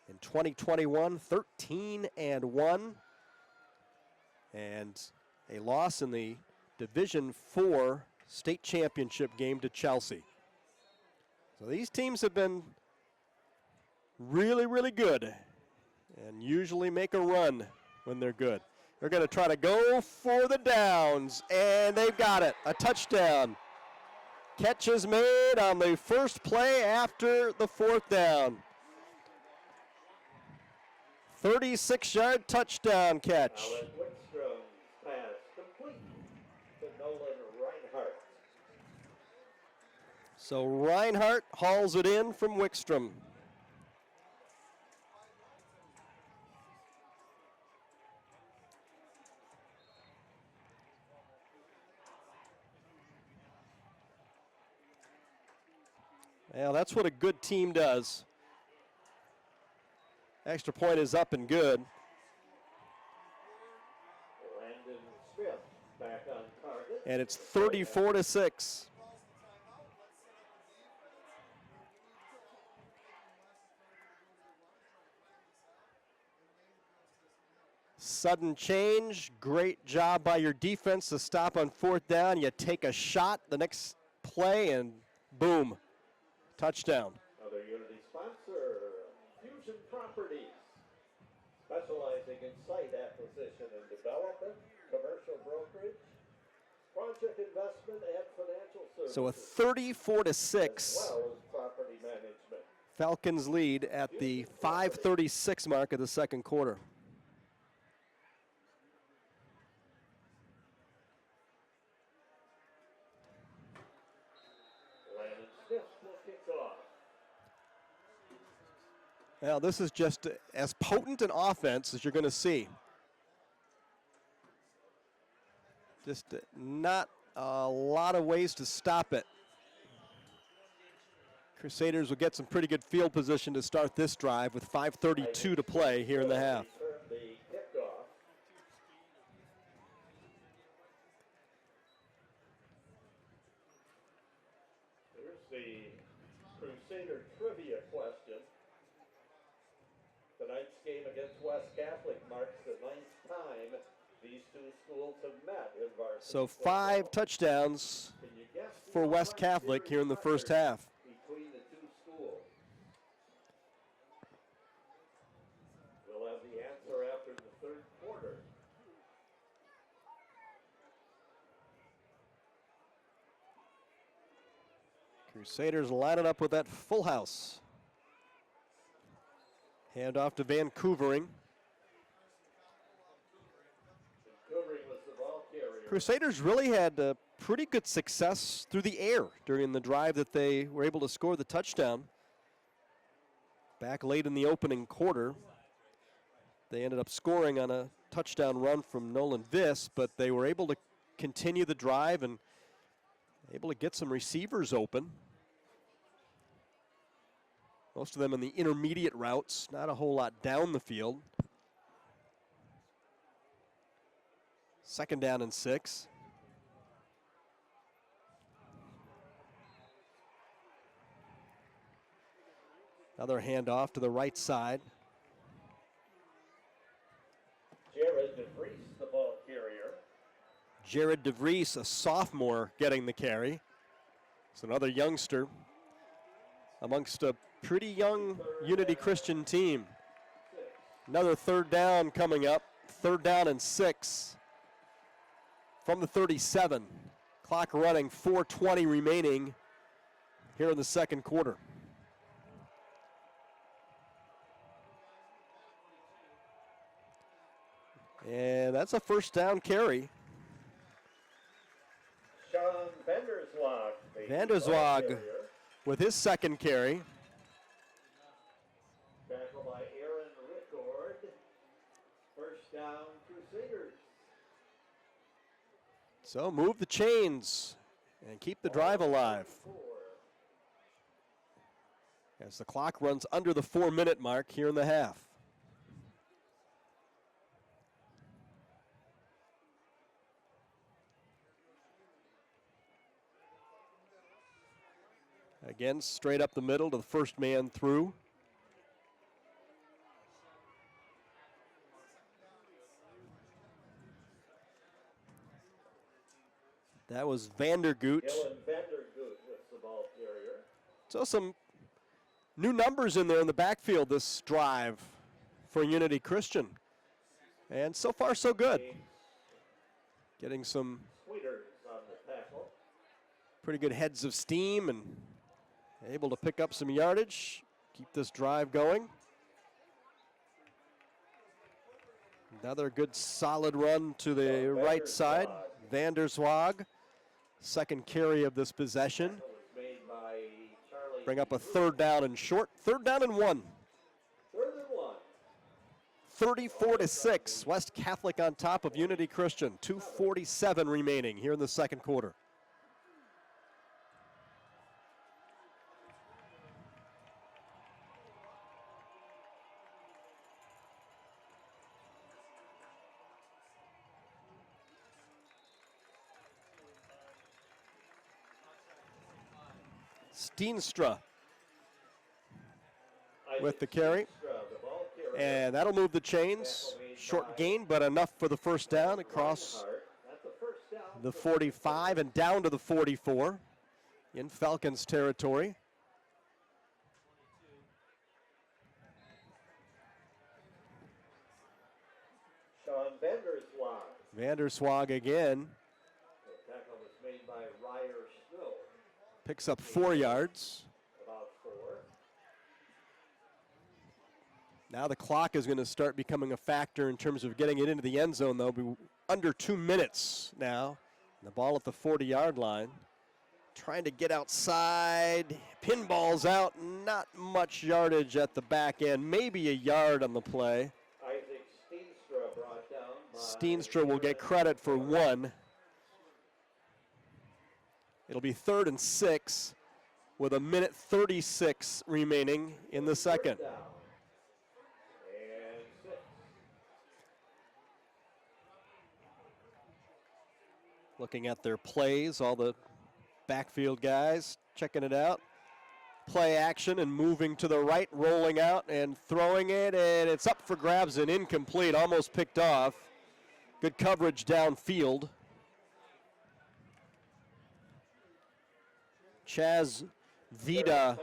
In 2021, 13-1. And a loss in the Division IV state championship game to Chelsea. So these teams have been really, really good and usually make a run when they're good. They're going to try to go for the downs, and they've got it. A touchdown. Catch is made on the first play after the 4th down. 36-yard touchdown catch. Alan Wickstrom's pass complete to Nolan Reinhardt. So Reinhardt hauls it in from Wickstrom. Well, that's what a good team does. Extra point is up and good. Landon Smith back on target. And it's 34-6. Sudden change. Great job by your defense to stop on 4th down. You take a shot the next play and boom. Touchdown. Another Unity sponsor, Fusion Properties, specializing in site acquisition and development, commercial brokerage, project investment, and financial services. So a 34-6 as well as property management. Falcons lead at the 5:36 mark of the second quarter. Landon Smith will kick off. Now, this is just as potent an offense as you're going to see. Just not a lot of ways to stop it. Crusaders will get some pretty good field position to start this drive with 5:32 to play here in the half. Return the kickoff. Here's the Crusader trivia question. Tonight's game against West Catholic marks the 9th time these two schools have met in varsity. So football. 5 touchdowns Can you guess the for West all-time Catholic series here in the first record half. between the two schools? Crusaders lining up with that full house. Hand off to Vancouvering. Vancouver was the ball carrier. Crusaders really had pretty good success through the air during the drive that they were able to score the touchdown. Back late in the opening quarter, they ended up scoring on a touchdown run from Nolan Viss, but they were able to continue the drive and able to get some receivers open. Most of them in the intermediate routes, not a whole lot down the field. 2nd down and 6. Another handoff to the right side. Jared DeVries, the ball carrier. Jared DeVries, a sophomore, getting the carry. It's another youngster amongst a pretty young Unity Christian team. Another 3rd down coming up. 3rd down and 6 from the 37. Clock running, 4:20 remaining here in the 2nd quarter. And that's a 1st down carry. Sean Vanderswag. Vanderswag with his 2nd carry. Tackle by Aaron Rickord. 1st down, Crusaders. So move the chains and keep the drive alive. As the clock runs under the 4-minute mark here in the half. Again, straight up the middle to the first man through. That was Vandergoot. Dylan Vandergoot with the ball carrier. So some new numbers in there in the backfield this drive for Unity Christian. And so far so good. Getting some Sweeters on the tackle. pretty good heads of steam and able to pick up some yardage, keep this drive going. Another good solid run to the right side. Vanderswag, 2nd carry of this possession. Tackle was made by Charlie. Bring up a 3rd down and short. 3rd down and 1. 3rd and 1. 34-6. West Catholic on top of Unity Christian. 2:47 remaining here in the 2nd quarter. Steenstra with the carry. And that'll move the chains. Short gain, but enough for the 1st down across the 45 and down to the 44 in Falcons territory. Sean Vanderswag. Vanderswag again. The tackle was made by Ryer Snow. Picks up 4 yards. About 4. Now the clock is going to start becoming a factor in terms of getting it into the end zone, though. Be under 2 minutes now. The ball at the 40-yard line. Trying to get outside. Pinballs out. Not much yardage at the back end. Maybe a yard on the play. Isaac Steenstra brought down by Steenstra will get credit for 1. It'll be 3rd and 6 with 1:36 remaining in the 2nd. down. And 6. Looking at their plays, all the backfield guys checking it out. Play action and moving to the right, rolling out and throwing it, and it's up for grabs and incomplete, almost picked off. Good coverage downfield. Chaz Vida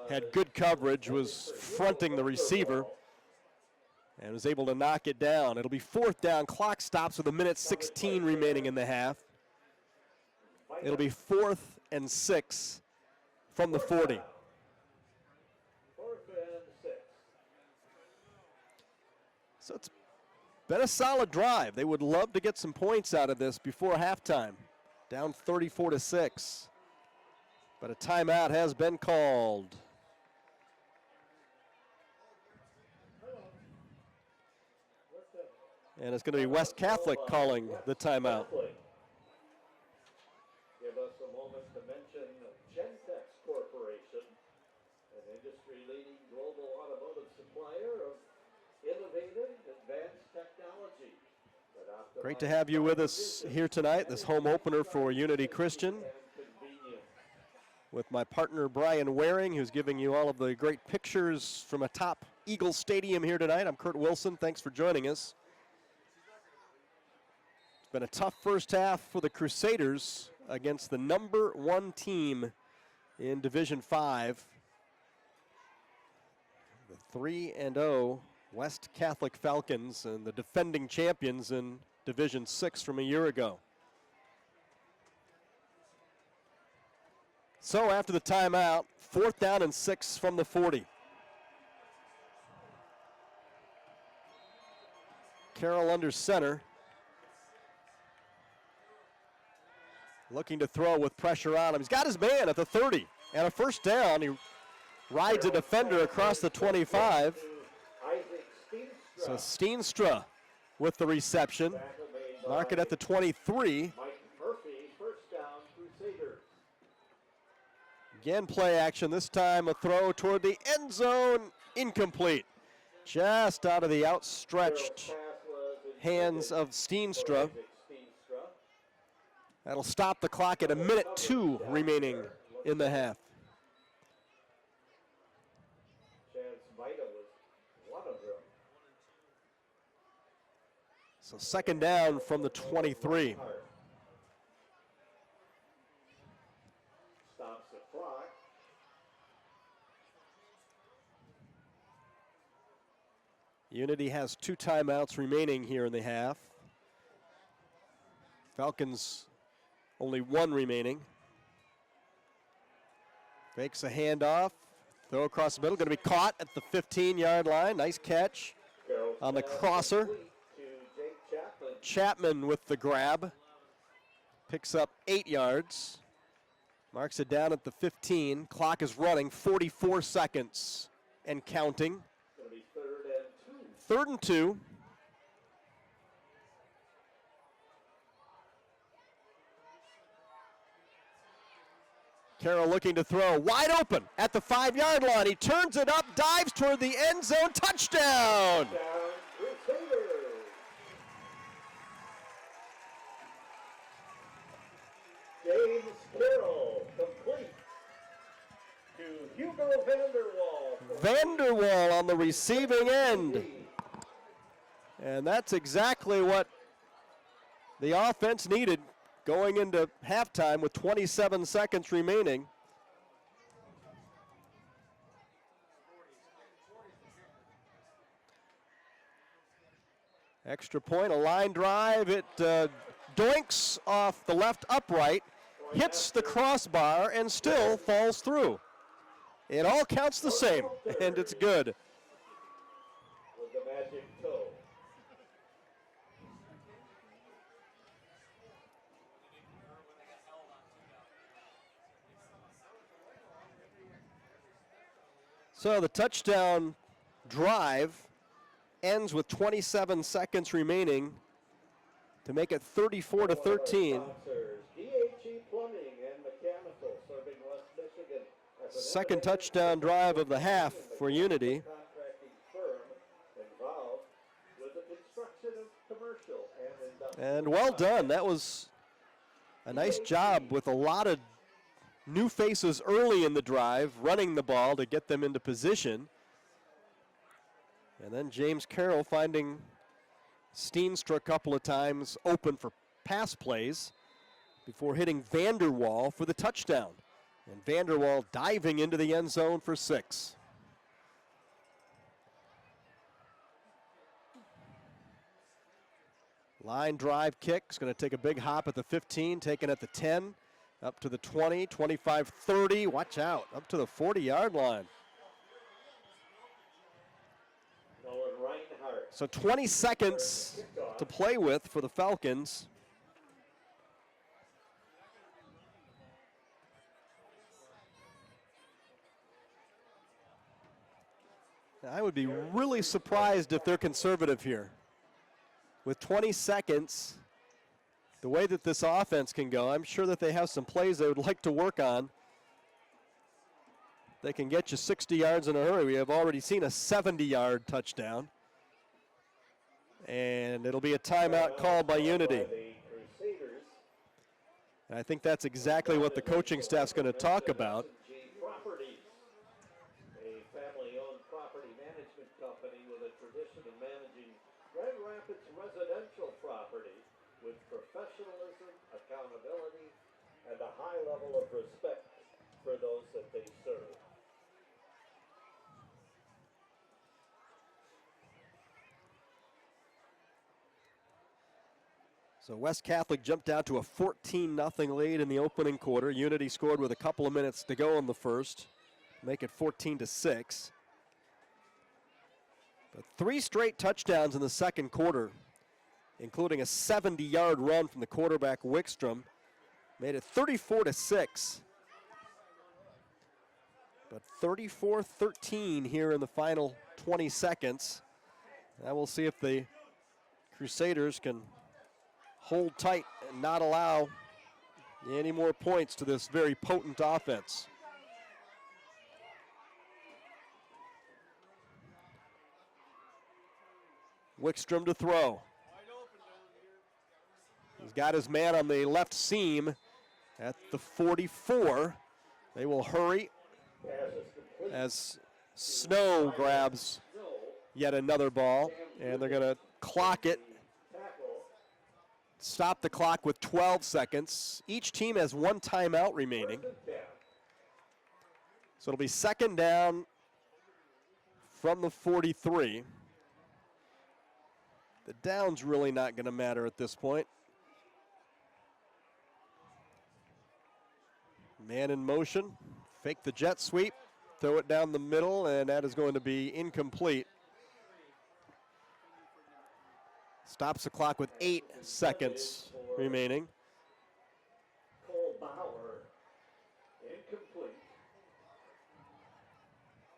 had good coverage, was fronting the receiver, and was able to knock it down. It'll be 4th down. Clock stops with 1:16 remaining in the half. It'll be 4th and 6 from the 40. 4th and 6. So it's been a solid drive. They would love to get some points out of this before halftime. Down 34-6. But a timeout has been called. And it's going to be West Catholic calling the timeout. Give us a moment to mention Gentex Corporation, an industry-leading global automotive supplier of innovative, advanced technology. Great to have you with us here tonight, this home opener for Unity Christian, with my partner Brian Waring, who's giving you all of the great pictures from atop Eagle Stadium here tonight. I'm Kurt Wilson. Thanks for joining us. It's been a tough first half for the Crusaders against the number 1 team in Division 5. The 3-0 West Catholic Falcons and the defending champions in Division 6 from a year ago. So after the timeout, 4th down and 6 from the 40. Carroll under center. Looking to throw with pressure on him. He's got his man at the 30 and a first down. He rides a defender across the 25. So Steenstra with the reception. Mark it at the 23. Again, play action. This time a throw toward the end zone. Incomplete. Just out of the outstretched hands of Steenstra. That'll stop the clock at 1:02 remaining in the half. So second down from the 23. Stops the clock. Unity has 2 timeouts remaining here in the half. Falcons only 1 remaining. Fakes a handoff. Throw across the middle. Going to be caught at the 15-yard line. Nice catch on the crosser. Chapman with the grab. Picks up 8 yards. Marks it down at the 15. Clock is running. 44 seconds and counting. 3rd and 2. Carroll looking to throw, wide open at the 5-yard line. He turns it up, dives toward the end zone, touchdown! James Carroll, complete to Hugo Vanderwall. Vanderwall on the receiving end. And that's exactly what the offense needed going into halftime with 27 seconds remaining. Extra point, a line drive. It doinks off the left upright, hits the crossbar, and still falls through. It all counts the same, and it's good. With the magic toe. So the touchdown drive ends with 27 seconds remaining to make it 34-13. Second touchdown drive of the half for Unity. And well done. That was a nice job with a lot of new faces early in the drive, running the ball to get them into position. And then James Carroll finding Steenstra a couple of times open for pass plays before hitting Vanderwall for the touchdown. And Vanderwall diving into the end zone for 6. Line drive kick is going to take a big hop at the 15, taken at the 10. Up to the 20, 25, 30. Watch out. Up to the 40-yard line. Nolan Reinhardt. So 20 seconds to play with for the Falcons. I would be really surprised if they're conservative here. With 20 seconds, the way that this offense can go, I'm sure that they have some plays they would like to work on. They can get you 60 yards in a hurry. We have already seen a 70-yard touchdown. And it'll be a timeout called by Unity. And I think that's exactly what the coaching staff's going to talk about. A family-owned property management company with a tradition of managing Grand Rapids residential property with professionalism, accountability, and a high level of respect for those that they serve. So West Catholic jumped out to a 14-0 lead in the opening quarter. Unity scored with a couple of minutes to go in the first, make it 14-6. But 3 straight touchdowns in the second quarter, including a 70-yard run from the quarterback Wickstrom, made it 34-6. But 34-13 here in the final 20 seconds. Now we'll see if the Crusaders can hold tight and not allow any more points to this very potent offense. Wickstrom to throw. He's got his man on the left seam at the 44. They will hurry as Snow grabs yet another ball, and they're going to clock it. Stop the clock with 12 seconds. Each team has 1 timeout remaining. So it'll be second down from the 43. The down's really not going to matter at this point. Man in motion, fake the jet sweep, throw it down the middle, and that is going to be incomplete. Stops the clock with 8 seconds remaining. Cole Bauer, incomplete.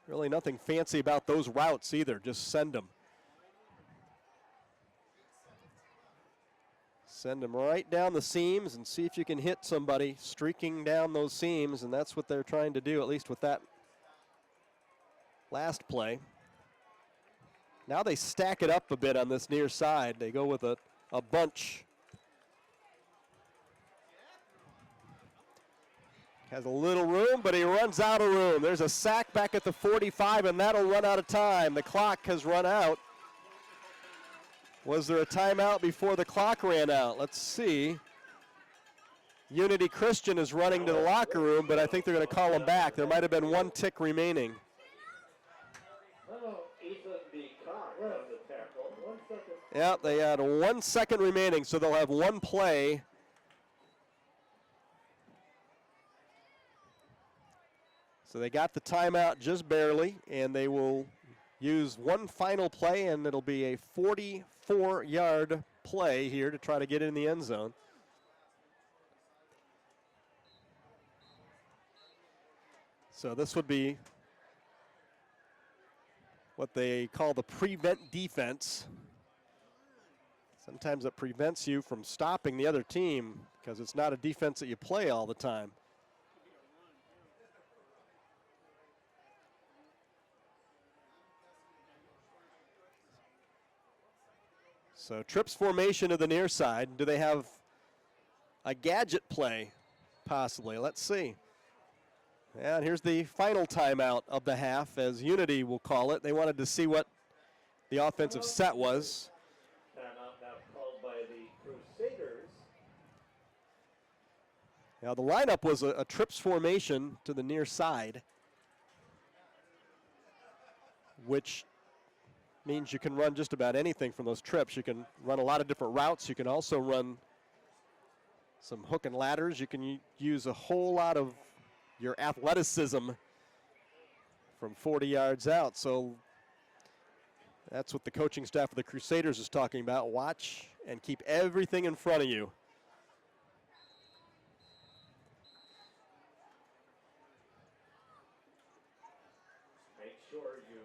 Really nothing fancy about those routes either, just send them. Send them right down the seams and see if you can hit somebody streaking down those seams, and that's what they're trying to do, at least with that last play. Now they stack it up a bit on this near side. They go with a bunch. Has a little room, but he runs out of room. There's a sack back at the 45, and that'll run out of time. The clock has run out. Was there a timeout before the clock ran out? Let's see. Unity Christian is running to the locker room, but I think they're going to call him back. There might have been 1 tick remaining. Yeah, they had 1 second remaining, so they'll have 1 play. So they got the timeout just barely, and they will use 1 final play, and it'll be a 44-yard play here to try to get in the end zone. So this would be what they call the prevent defense. Sometimes it prevents you from stopping the other team because it's not a defense that you play all the time. So trips formation to the near side. Do they have a gadget play? Possibly. Let's see. And here's the final timeout of the half, as Unity will call it. They wanted to see what the offensive set was. Timeout now called by the Crusaders. Now the lineup was a trips formation to the near side, which means you can run just about anything from those trips. You can run a lot of different routes. You can also run some hook and ladders. You can use a whole lot of your athleticism from 40 yards out. So that's what the coaching staff of the Crusaders is talking about. Watch and keep everything in front of you. Make sure you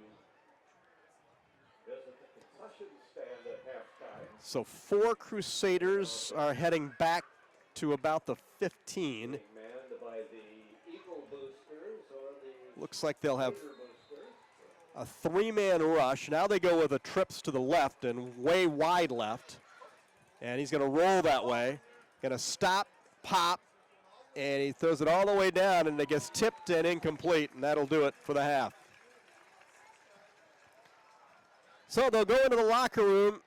visit the concession stand at halftime. So 4 Crusaders are heading back to about the 15. Manned by the Eagle Boosters or the Looks like they'll have Tiger Boosters. a 3-man rush. Now they go with a trips to the left and way wide left. And he's going to roll that way. Going to stop, pop, and he throws it all the way down, and it gets tipped and incomplete, and that'll do it for the half. So they'll go into the locker room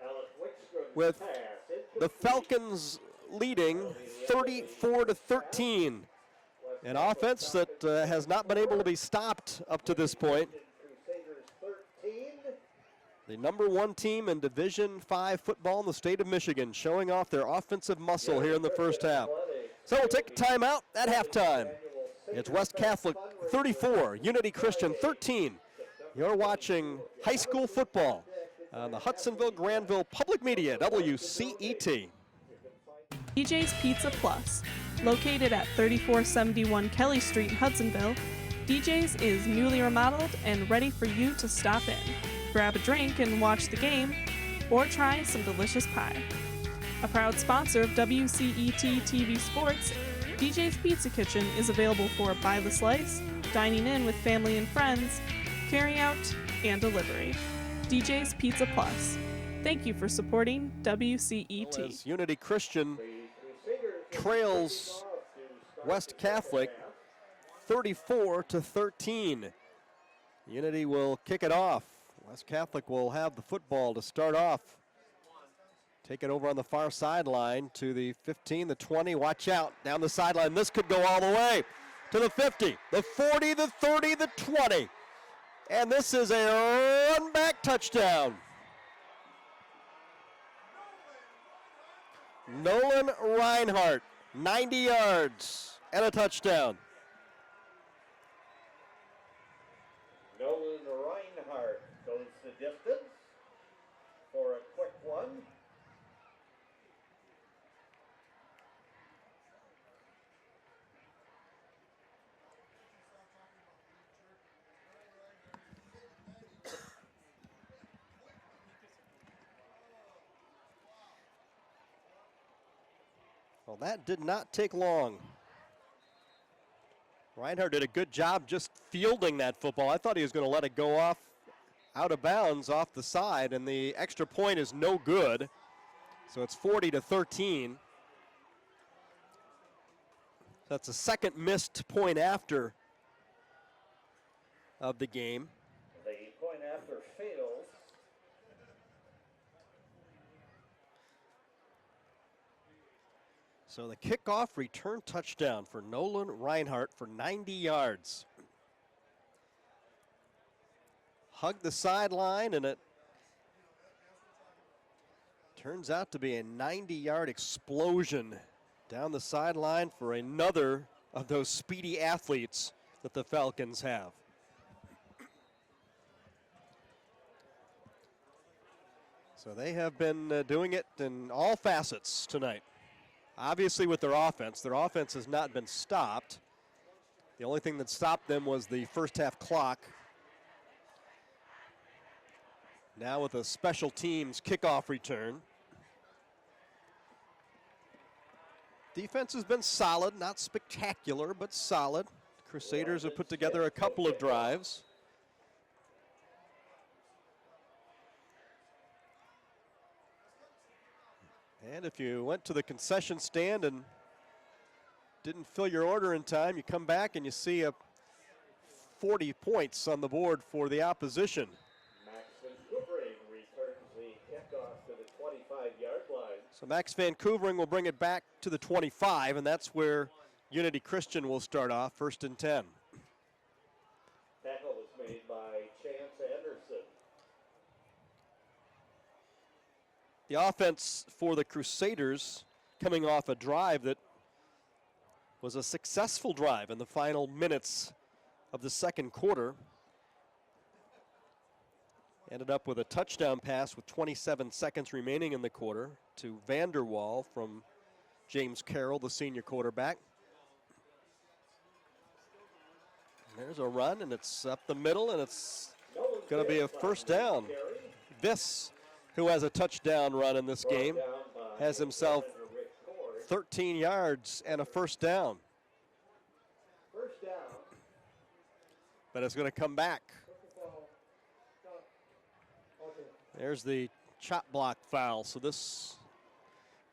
Alex Wickstrom's with pass, the incomplete. Falcons leading 34-13. An offense that has not been able to be stopped up to this point. Crusaders 13. The number 1 team in Division V football in the state of Michigan, showing off their offensive muscle here in the first half. So we'll take a timeout at halftime. It's West Catholic 34, Unity Christian 13. You're watching high school football on the Hudsonville Granville Public Media, WCET. DJ's Pizza Plus. Located at 3471 Kelly Street, Hudsonville, DJ's is newly remodeled and ready for you to stop in. Grab a drink and watch the game, or try some delicious pie. A proud sponsor of WCET TV Sports, DJ's Pizza Kitchen is available for by the slice, dining in with family and friends, carry out, and delivery. DJ's Pizza Plus. Thank you for supporting WCET. As Unity Christian trails West Catholic 34-13. Unity will kick it off. West Catholic will have the football to start off. Take it over on the far sideline to the 15, the 20. Watch out down the sideline. This could go all the way to the 50, the 40, the 30, the 20. And this is a run back touchdown. Nolan Reinhardt, 90 yards and a touchdown. Nolan Reinhardt goes the distance for a quick one. Well, that did not take long. Reinhardt did a good job just fielding that football. I thought he was going to let it go off out of bounds off the side, and the extra point is no good. So it's 40-13. That's the second missed point after of the game. The point after fails. So the kickoff return touchdown for Nolan Reinhardt for 90 yards. Hugged the sideline, and it turns out to be a 90-yard explosion down the sideline for another of those speedy athletes that the Falcons have. So they have been doing it in all facets tonight. Obviously with their offense has not been stopped. The only thing that stopped them was the first half clock. Now with a special teams kickoff return. Defense has been solid, not spectacular, but solid. The Crusaders have put together a couple of drives. And if you went to the concession stand and didn't fill your order in time, you come back and you see 40 points on the board for the opposition. Max Vancouver returns the kickoff to the 25-yard line. So Max Vancouvering will bring it back to the 25, and that's where Unity Christian will start off, 1st and 10. Tackle was made by Chance Anderson. The offense for the Crusaders coming off a drive that was a successful drive in the final minutes of the second quarter. Ended up with a touchdown pass with 27 seconds remaining in the quarter to Vanderwall from James Carroll, the senior quarterback. There's a run, and it's up the middle, and it's going to be a first down. This, who has a touchdown run in this game, has himself 13 yards and a first down. But it's going to come back. There's the chop block foul. So this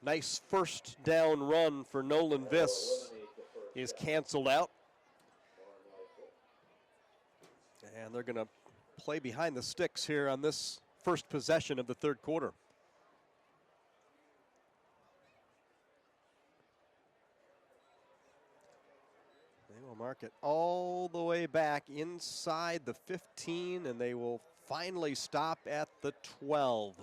nice first down run for Nolan Viss is canceled out. And they're going to play behind the sticks here on this first possession of the third quarter. They will mark it all the way back inside the 15, and they will finally stop at the 12.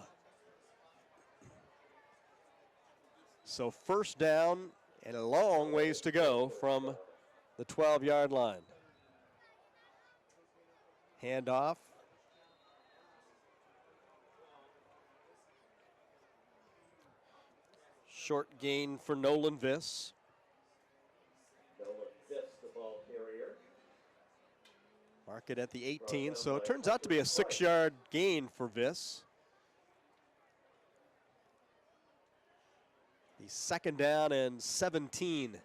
So first down and a long ways to go from the 12-yard line. Handoff. Short gain for Nolan Viss. Mark it at the 18, so it turns out to be a 6-yard gain for Viss. The second down and 17.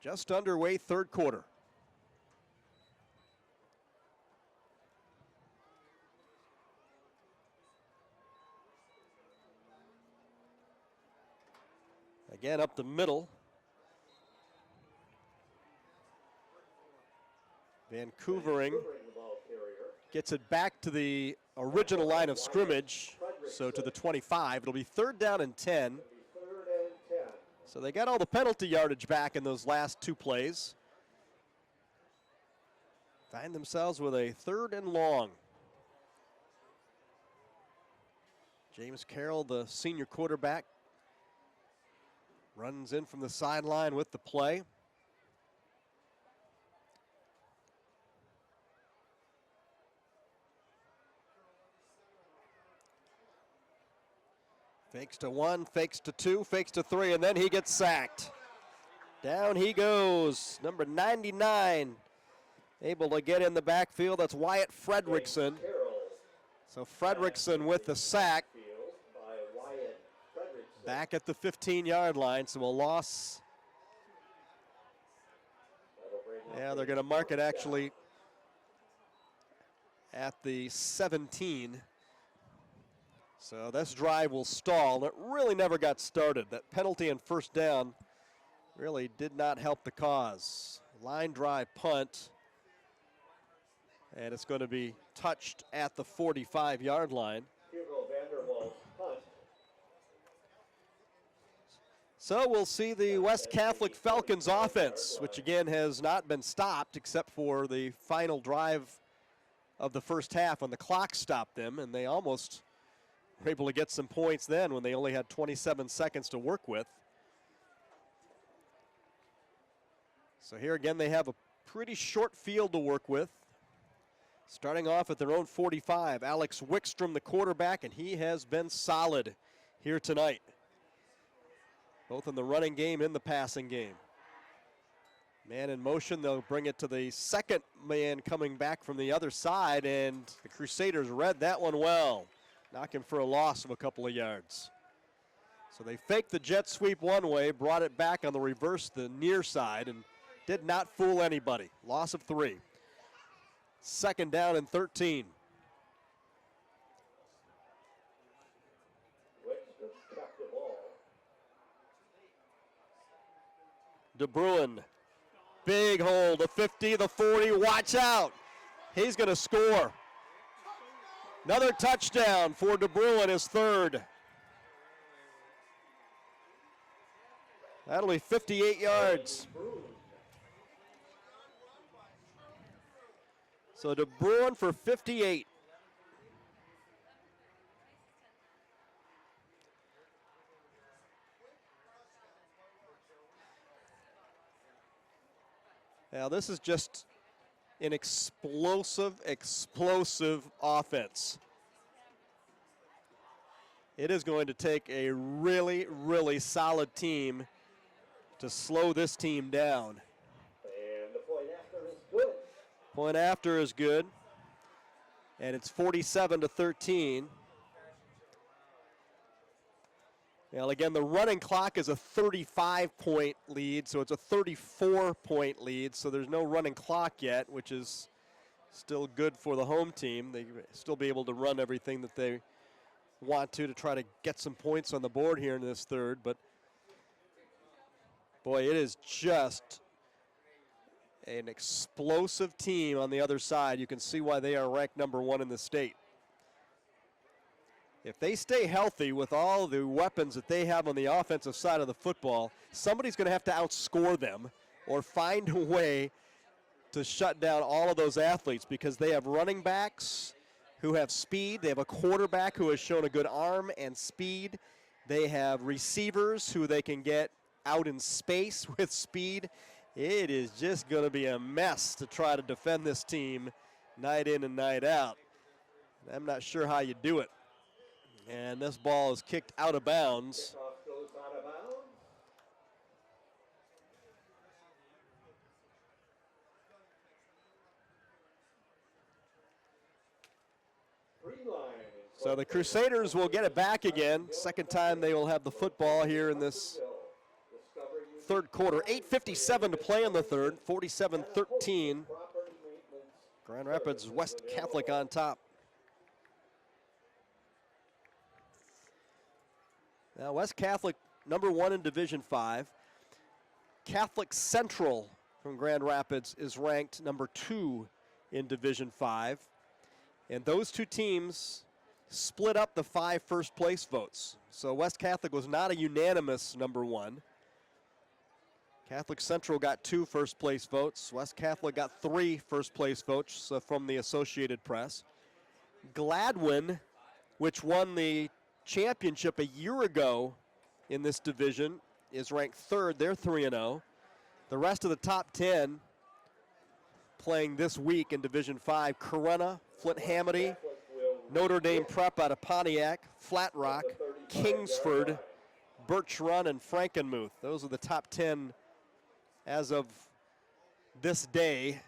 Just underway, third quarter. Again, up the middle. Vancouvering gets it back to the original line of scrimmage, so to the 25. It'll be third down and 10. So they got all the penalty yardage back in those last two plays. Find themselves with a third and long. James Carroll, the senior quarterback, runs in from the sideline with the play. Fakes to one, fakes to two, fakes to three, and then he gets sacked. Down he goes, number 99, able to get in the backfield. That's Wyatt Fredrickson. So Fredrickson with the sack. Back at the 15-yard line, so a loss. Yeah, they're going to mark it actually at the 17. So this drive will stall. It really never got started. That penalty and first down really did not help the cause. Line drive punt. And it's going to be touched at the 45-yard line. So we'll see the West Catholic Falcons offense, which again has not been stopped except for the final drive of the first half when the clock stopped them, and they almost were able to get some points then when they only had 27 seconds to work with. So here again they have a pretty short field to work with. Starting off at their own 45, Alex Wickstrom, the quarterback, and he has been solid here tonight, both in the running game and the passing game. Man in motion, they'll bring it to the second man coming back from the other side, and the Crusaders read that one well, knocking for a loss of a couple of yards. So they faked the jet sweep one way, brought it back on the reverse, the near side, and did not fool anybody. Loss of 3. Second down and 13. DeBruin, big hole, the 50, the 40, watch out. He's going to score. Another touchdown for DeBruin, his third. That'll be 58 yards. So DeBruin for 58. Now this is just an explosive offense. It is going to take a really, really solid team to slow this team down. And the point after is good. Point after is good. And it's 47-13. Well, again, the running clock is a 35-point lead, so it's a 34-point lead, so there's no running clock yet, which is still good for the home team. They still be able to run everything that they want to try to get some points on the board here in this third, but boy, it is just an explosive team on the other side. You can see why they are ranked number 1 in the state. If they stay healthy with all the weapons that they have on the offensive side of the football, somebody's going to have to outscore them or find a way to shut down all of those athletes, because they have running backs who have speed. They have a quarterback who has shown a good arm and speed. They have receivers who they can get out in space with speed. It is just going to be a mess to try to defend this team night in and night out. I'm not sure how you do it. And this ball is kicked out of bounds. Kickoff goes out of bounds. So the Crusaders will get it back again. Second time they will have the football here in this third quarter. 8:57 to play in the third, 47-13. Grand Rapids West Catholic on top. Now West Catholic, number 1 in Division 5. Catholic Central from Grand Rapids is ranked number 2 in Division 5. And those two teams split up the 5 first place votes. So West Catholic was not a unanimous number 1. Catholic Central got 2 first place votes. West Catholic got 3 first place votes from the Associated Press. Gladwin, which won the championship a year ago in this division, is ranked 3rd. They're 3-0. The rest of the top 10 playing this week in Division 5, Corunna, Flint Hamady, Notre Dame Prep out of Pontiac, Flat Rock, Kingsford, Birch Run, and Frankenmuth. Those are the top 10 as of this day.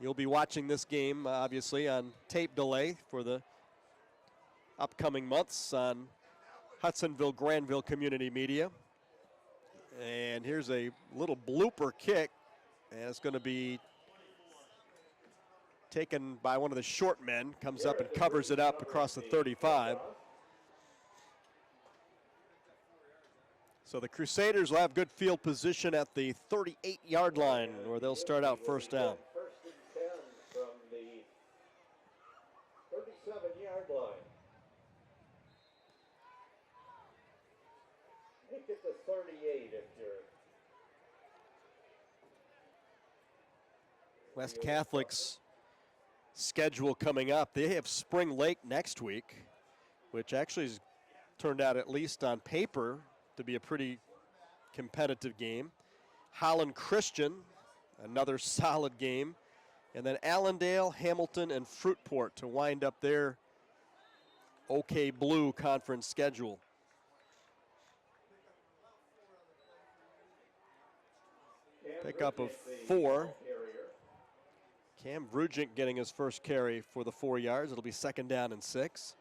You'll be watching this game, obviously, on tape delay for the upcoming months on Hudsonville, Granville Community Media. And here's a little blooper kick, and it's going to be taken by one of the short men, comes up and covers it up across the 35. So the Crusaders will have good field position at the 38-yard line, where they'll start out first down. First and 10 from the 37-yard line. Make it the 38 if you're... West Catholic's schedule coming up. They have Spring Lake next week, which actually has turned out, at least on paper, to be a pretty competitive game. Holland Christian, another solid game. And then Allendale, Hamilton, and Fruitport to wind up their OK Blue conference schedule. Pickup of 4. Cam Vrujink getting his first carry for the 4 yards. It'll be 2nd down and 6.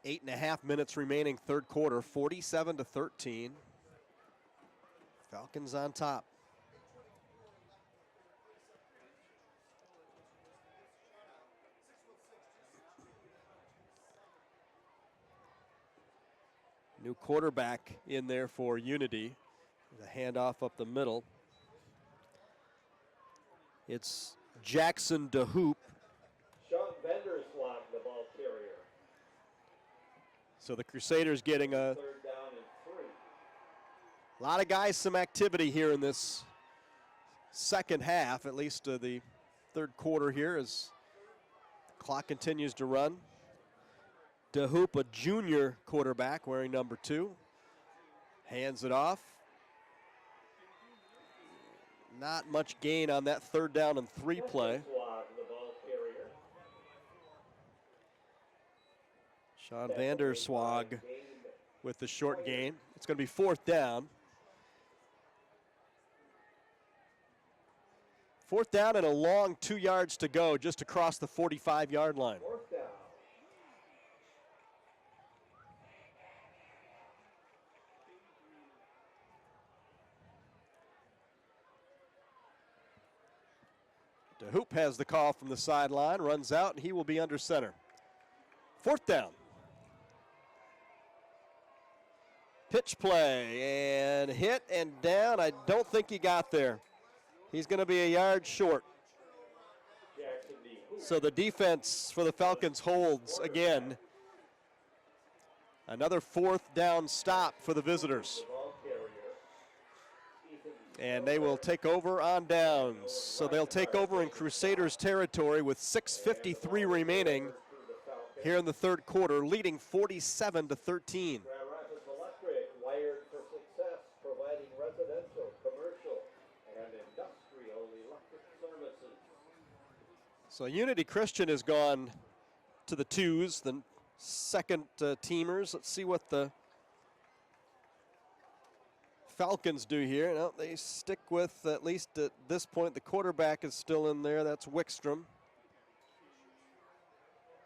Eight and a half minutes remaining, third quarter, 47-13. Falcons on top. New quarterback in there for Unity. The handoff up the middle. It's Jackson DeHoop. Sean Vandersloot, the ball carrier. So the Crusaders getting a 3rd down and 3. lot of guys, some activity here in this second half, at least the third quarter here, as the clock continues to run. DeHoop, a junior quarterback, wearing number 2. Hands it off. Not much gain on that 3rd down and 3 play. Sean Vanderswag with the short gain. It's going to be 4th down. 4th down and a long 2 yards to go just across the 45-yard line. DeHoop has the call from the sideline, runs out, and he will be under center. 4th down. Pitch play, and hit and down. I don't think he got there. He's going to be a yard short. So the defense for the Falcons holds again. Another 4th down stop for the visitors. And they will take over on downs. So they'll take over in Crusaders territory with 6:53 remaining here in the 3rd quarter, leading 47-13. Grand Rapids Electric, wired for success, providing residential, commercial, and industrial electric services. So Unity Christian has gone to the 2s, the second teamers. Let's see what the Falcons do here. No, they stick with, at least at this point, the quarterback is still in there. That's Wickstrom.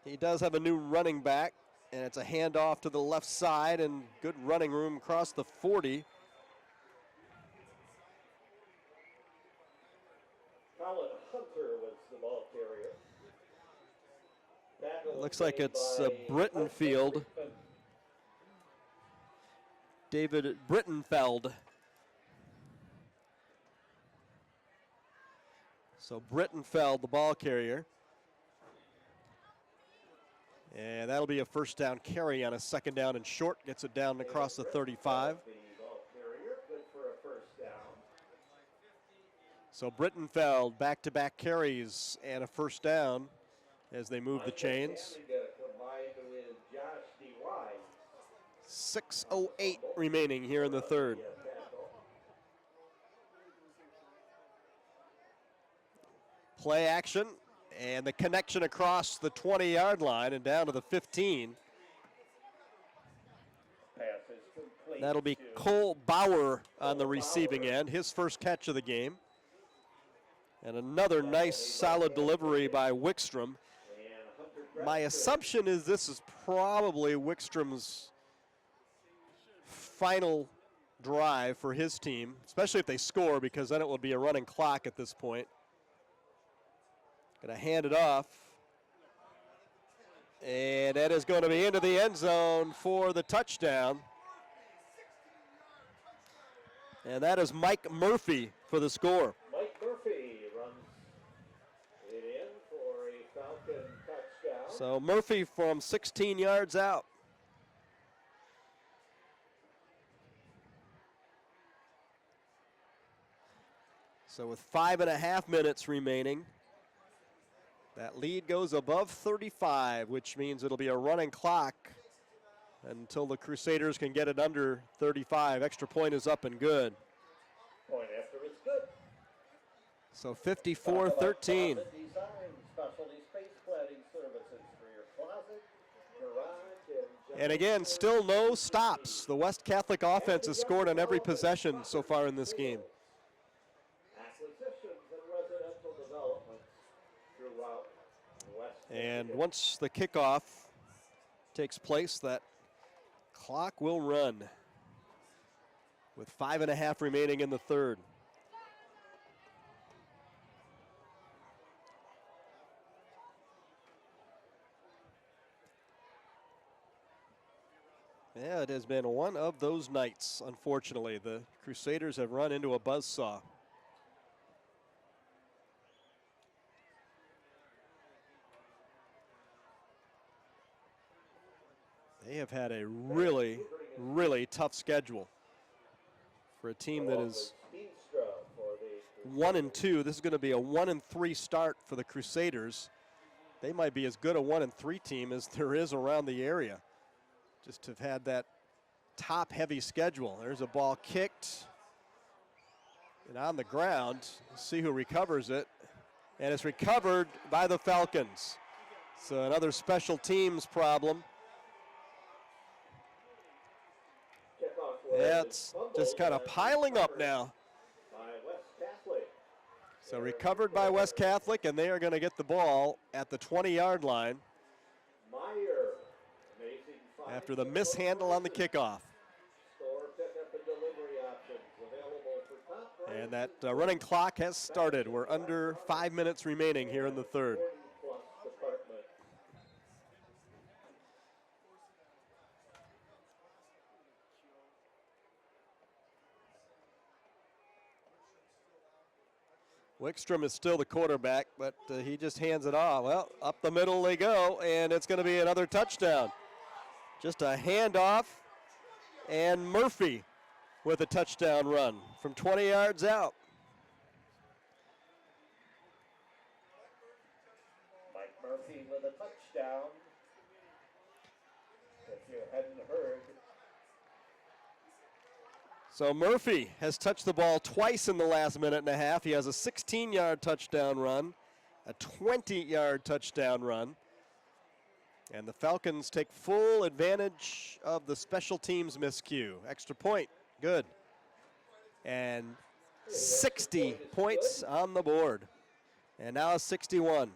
He does have a new running back, and it's a handoff to the left side and good running room across the 40. Colin Hunter was the ball carrier. It looks like it's Brittenfield. David Brittenfeld. So Brittenfeld, the ball carrier. And that'll be a 1st down carry on a 2nd down and short. Gets it down across the 35. The ball carrier, good for a 1st down. So Brittenfeld, back-to-back carries and a 1st down as they move the chains. Combined with Josh DeWine. 6:08 remaining here in the 3rd. Play action, and the connection across the 20-yard line and down to the 15. Pass is complete. That'll be Cole Bauer on the receiving end, his first catch of the game. And another nice, solid delivery by Wickstrom. My assumption is this is probably Wickstrom's final drive for his team, especially if they score, because then it will be a running clock at this point. Going to hand it off. And that is going to be into the end zone for the touchdown. And that is Mike Murphy for the score. Mike Murphy runs it in for a Falcon touchdown. So Murphy from 16 yards out. So with 5.5 minutes remaining, that lead goes above 35, which means it'll be a running clock until the Crusaders can get it under 35. Extra point is up and good. Point after it's good. So 54-13. Design specialty space planning services for your closet, garage, And again, still no stops. The West Catholic offense has scored on every possession so far in this game. acquisitions and residential developments throughout West. And once the kickoff takes place, that clock will run with 5.5 remaining in the 3rd. Yeah, it has been one of those nights, unfortunately. The Crusaders have run into a buzzsaw. They have had a really, really tough schedule for a team that is 1-2. This is going to be a 1-3 start for the Crusaders. They might be as good a 1-3 team as there is around the area. Just have had that top-heavy schedule. There's a ball kicked and on the ground. Let's see who recovers it. And it's recovered by the Falcons. So another special teams problem. Yeah, it's just kind of piling up now. So recovered by West Catholic, and they are going to get the ball at the 20-yard line after the mishandle on the kickoff. And that running clock has started. We're under 5 minutes remaining here in the third. Wickstrom is still the quarterback, but he just hands it off. Well, up the middle they go, and it's going to be another touchdown. Just a handoff, and Murphy with a touchdown run from 20 yards out. Mike Murphy with a touchdown. If you hadn't heard. So Murphy has touched the ball twice in the last minute and a half. He has a 16-yard touchdown run, a 20-yard touchdown run. And the Falcons take full advantage of the special teams miscue. Extra point, good. And 60 points on the board. And now 61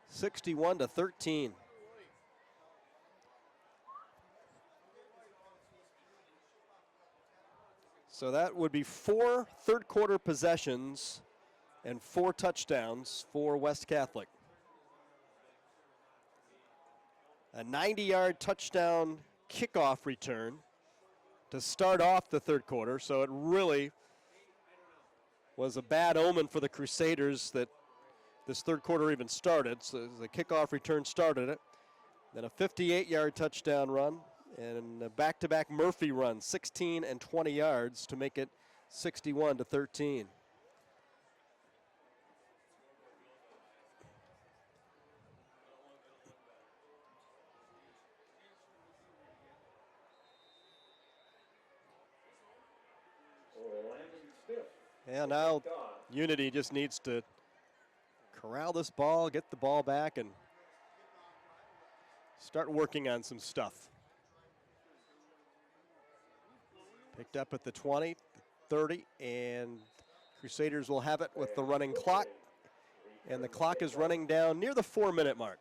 to 13. So that would be 4 third-quarter possessions and 4 touchdowns for West Catholic. A 90-yard touchdown kickoff return to start off the third quarter, so it really was a bad omen for the Crusaders that this third quarter even started. So the kickoff return started it. Then a 58-yard touchdown run. And a back-to-back Murphy run, 16 and 20 yards to make it 61 to 13. And now Unity just needs to corral this ball, get the ball back, and start working on some stuff. Picked up at the 20, 30, and Crusaders will have it with the running clock. And the clock is running down near the 4-minute mark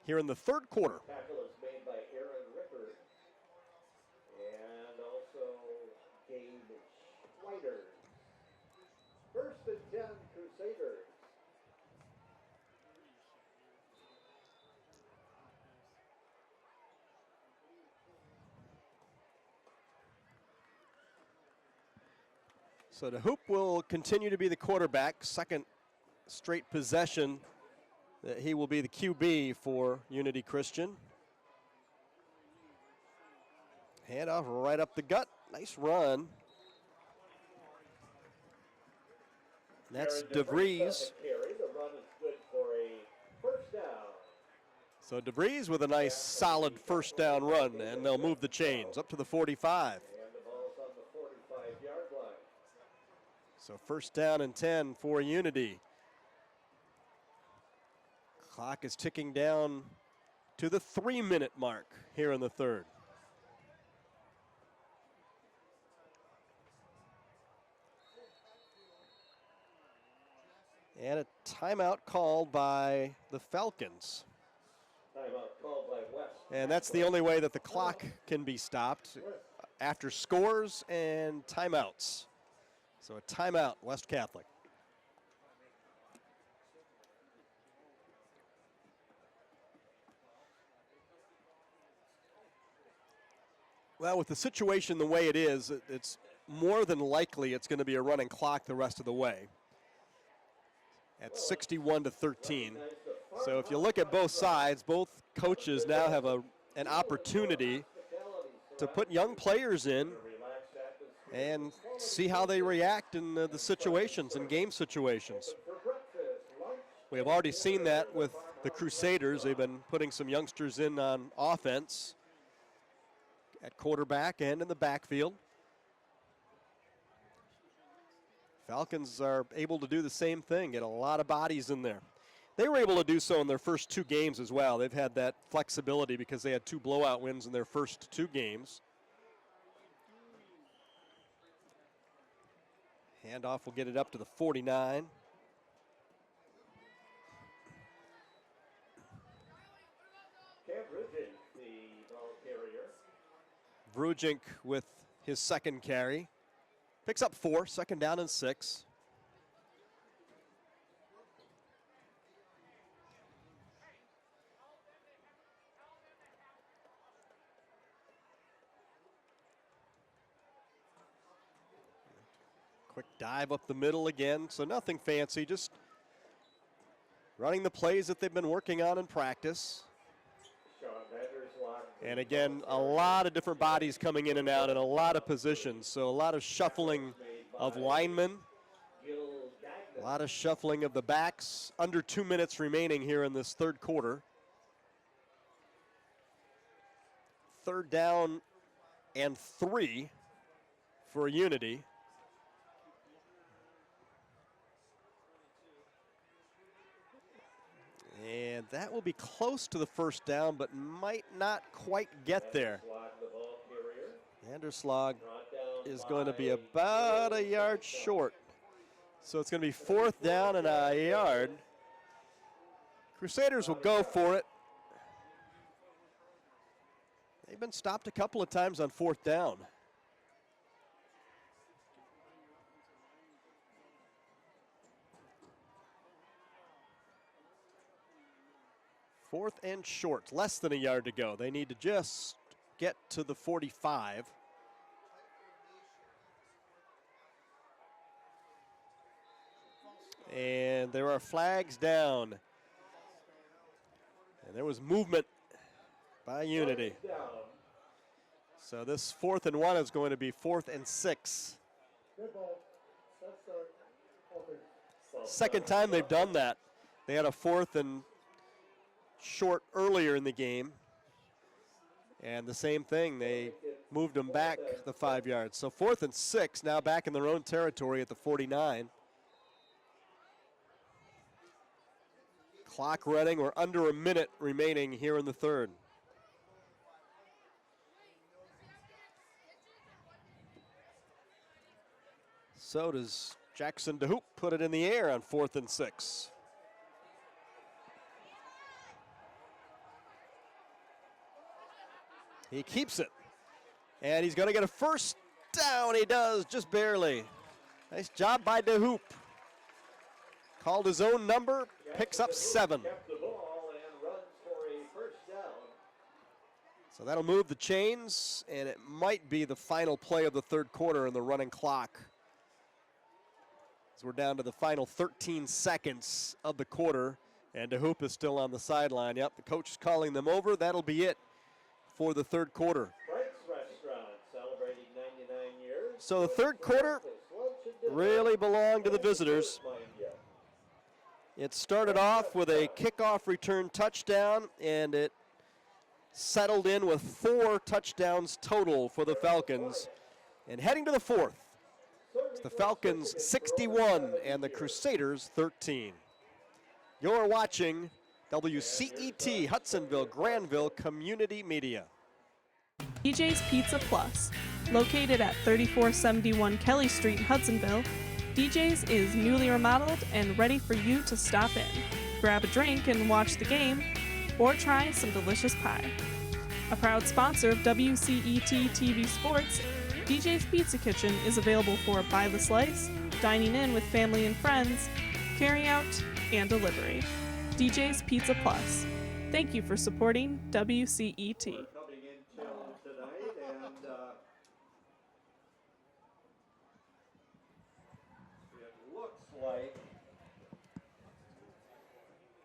here in the third quarter. Tackle is made by Aaron Ripper and also Gabe Schweider. First and 10 Crusaders. So the Hoop will continue to be the quarterback, second straight possession that he will be the QB for Unity Christian. Handoff right up the gut, nice run. That's DeVries. The run is good for a first down. So DeVries with a nice solid first down run, and they'll move the chains up to the 45. And the ball's on the 45-yard line. So first down and 10 for Unity. Clock is ticking down to the 3-minute mark here in the third. And a timeout called by the Falcons. Timeout called by West. And that's the only way that the clock can be stopped, after scores and timeouts. So a timeout, West Catholic. Well, with the situation the way it is, it's more than likely it's going to be a running clock the rest of the way at 61 to 13. So if you look at both sides, both coaches now have an opportunity to put young players in and see how they react in the situations, in game situations. We have already seen that with the Crusaders. They've been putting some youngsters in on offense at quarterback and in the backfield. Falcons are able to do the same thing, get a lot of bodies in there. They were able to do so in their first 2 games as well. They've had that flexibility because they had 2 blowout wins in their first 2 games. Handoff will get it up to the 49. Cam Rugin, the ball carrier. Vrujink with his second carry. Picks up 4, 2nd down and 6. Quick dive up the middle again, so nothing fancy, just running the plays that they've been working on in practice. And again, a lot of different bodies coming in and out in a lot of positions, so a lot of shuffling of linemen, a lot of shuffling of the backs. Under 2 minutes remaining here in this third quarter. 3rd down and 3 for Unity. And that will be close to the 1st down, but might not quite get there. Anderslag is going to be about a yard short. So it's going to be 4th down and a yard. Crusaders will go for it. They've been stopped a couple of times on 4th down. Fourth and short, less than a yard to go. They need to just get to the 45. And there are flags down. And there was movement by Unity. So this 4th and 1 is going to be 4th and 6. Good ball. Start. Open. Second time they've done that. They had a 4th and short earlier in the game. And the same thing, they moved them back the 5 yards. So 4th and 6, now back in their own territory at the 49. Clock running, we're under a minute remaining here in the third. So does Jackson DeHoop put it in the air on 4th and 6. He keeps it. And he's going to get a 1st down. He does, just barely. Nice job by DeHoop. Called his own number, picks up 7. Kept the ball and runs for a 1st down. So that'll move the chains, and it might be the final play of the third quarter in the running clock. As we're down to the final 13 seconds of the quarter, and DeHoop is still on the sideline. Yep, the coach is calling them over. That'll be it for the third quarter. Frank's Restaurant celebrating 99 years. So the third quarter really belonged to the visitors. It started off with a kickoff return touchdown, and it settled in with 4 touchdowns total for the Falcons. And heading to the 4th, it's the Falcons 61 and the Crusaders 13. You're watching WCET Hudsonville Granville Community Media. DJ's Pizza Plus, located at 3471 Kelly Street, Hudsonville. DJ's is newly remodeled and ready for you to stop in. Grab a drink and watch the game, or try some delicious pie. A proud sponsor of WCET TV Sports, DJ's Pizza Kitchen is available for by the slice, dining in with family and friends, carry out, and delivery. DJ's Pizza Plus. Thank you for supporting WCET. Coming in tonight, and it looks like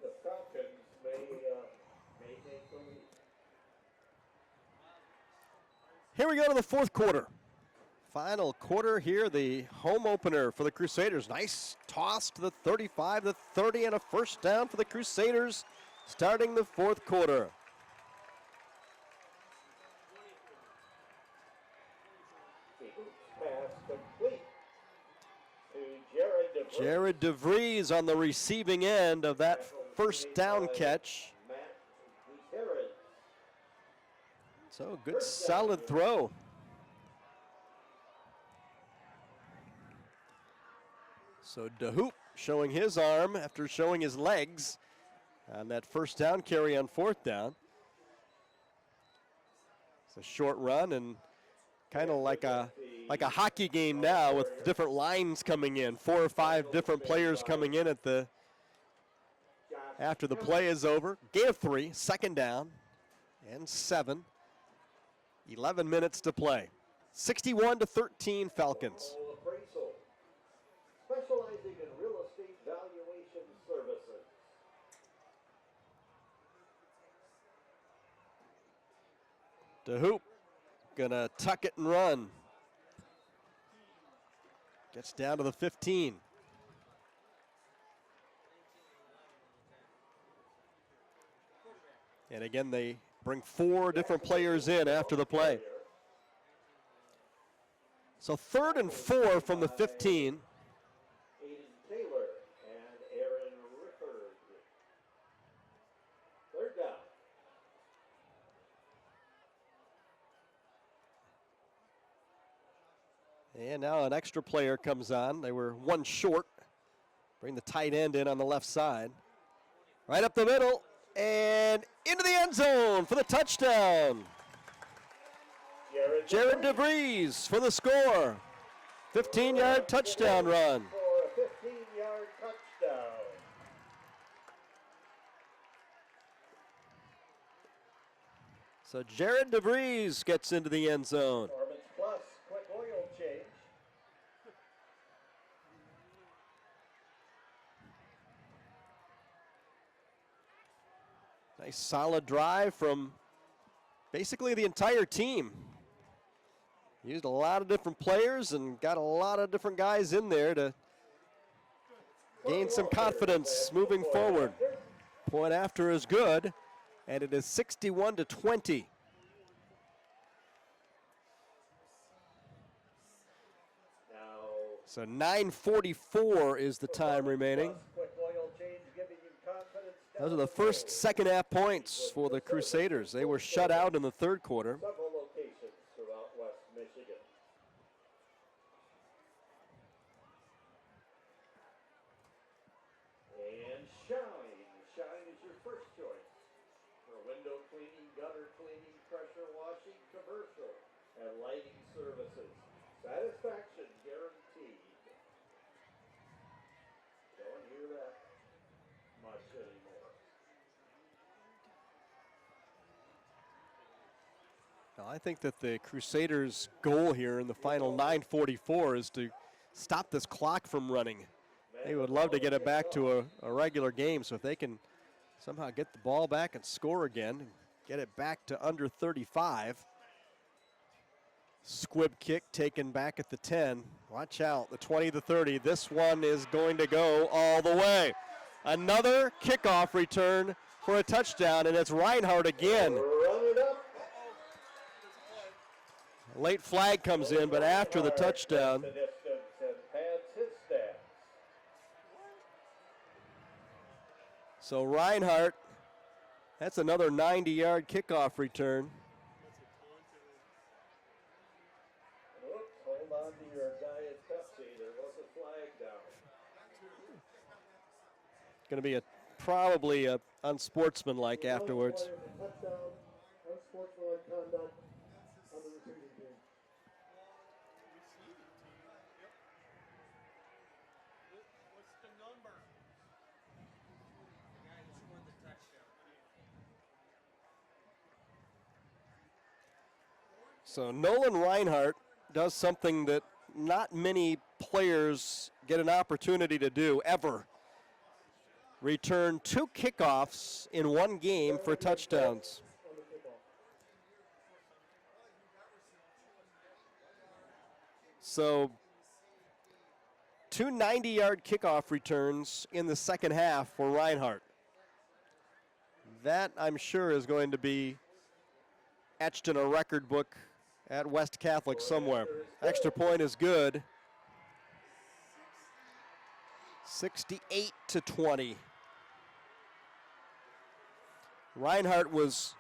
the Falcons may take the lead. Here we go to the fourth quarter. Final quarter here, the home opener for the Crusaders. Nice toss to the 35, the 30, and a 1st down for the Crusaders starting the fourth quarter. Jared DeVries on the receiving end of that first down catch. Matt Gutierrez. So good solid throw. So DeHoop showing his arm after showing his legs on that first down carry on fourth down. It's a short run and kind of like a hockey game now with different lines coming in, 4 or 5 different players coming in at the after the play is over. Gain of 3, second down and 7. 11 minutes to play. 61-13 Falcons. Appraisal, specializing in real estate valuation services. DeHoop gonna tuck it and run. Gets down to the 15. And again, they bring 4 different players in after the play. So 3rd and 4 from the 15. Aiden Taylor and Aaron Rickard. 3rd down. And now an extra player comes on. They were 1 short. Bring the tight end in on the left side. Right up the middle and into the end zone for the touchdown. Jared DeVries for the score. 15-yard touchdown run. For a 15-yard touchdown. So Jared DeVries gets into the end zone. Performance Plus, quick oil change. Nice solid drive from basically the entire team. Used a lot of different players and got a lot of different guys in there to gain some confidence moving forward. Point after is good, and it is 61-20. So 9:44 is the time remaining. Quick oil change, giving you confidence. Those are the first second half points for the Crusaders. They were shut out in the third quarter. Several locations throughout West Michigan. And Shine. Shine is your first choice for window cleaning, gutter cleaning, pressure washing, commercial, and lighting services. Satisfaction guaranteed. Don't hear that much anymore. Now, I think that the Crusaders' goal here in the final 9:44 is to stop this clock from running. They would love to get it back to a regular game, so if they can somehow get the ball back and score again, get it back to under 35. Squib kick taken back at the 10. Watch out, the 20, the 30. This one is going to go all the way. Another kickoff return for a touchdown, and it's Reinhardt again. Run it up. Late flag comes in, but after the touchdown. The distance and pads his stats. So Reinhardt, that's another 90-yard kickoff return. Oops, hold on to your Diet Pepsi. There was a flag down. Going to be probably unsportsmanlike afterwards. Touchdown, unsportsmanlike conduct on the receiving team. So Nolan Reinhardt does something that not many players get an opportunity to do ever. Return 2 kickoffs in one game for touchdowns. So 2 90-yard kickoff returns in the second half for Reinhardt. That, I'm sure, is going to be etched in a record book at West Catholic somewhere. Extra point is good. 68-20. Reinhardt was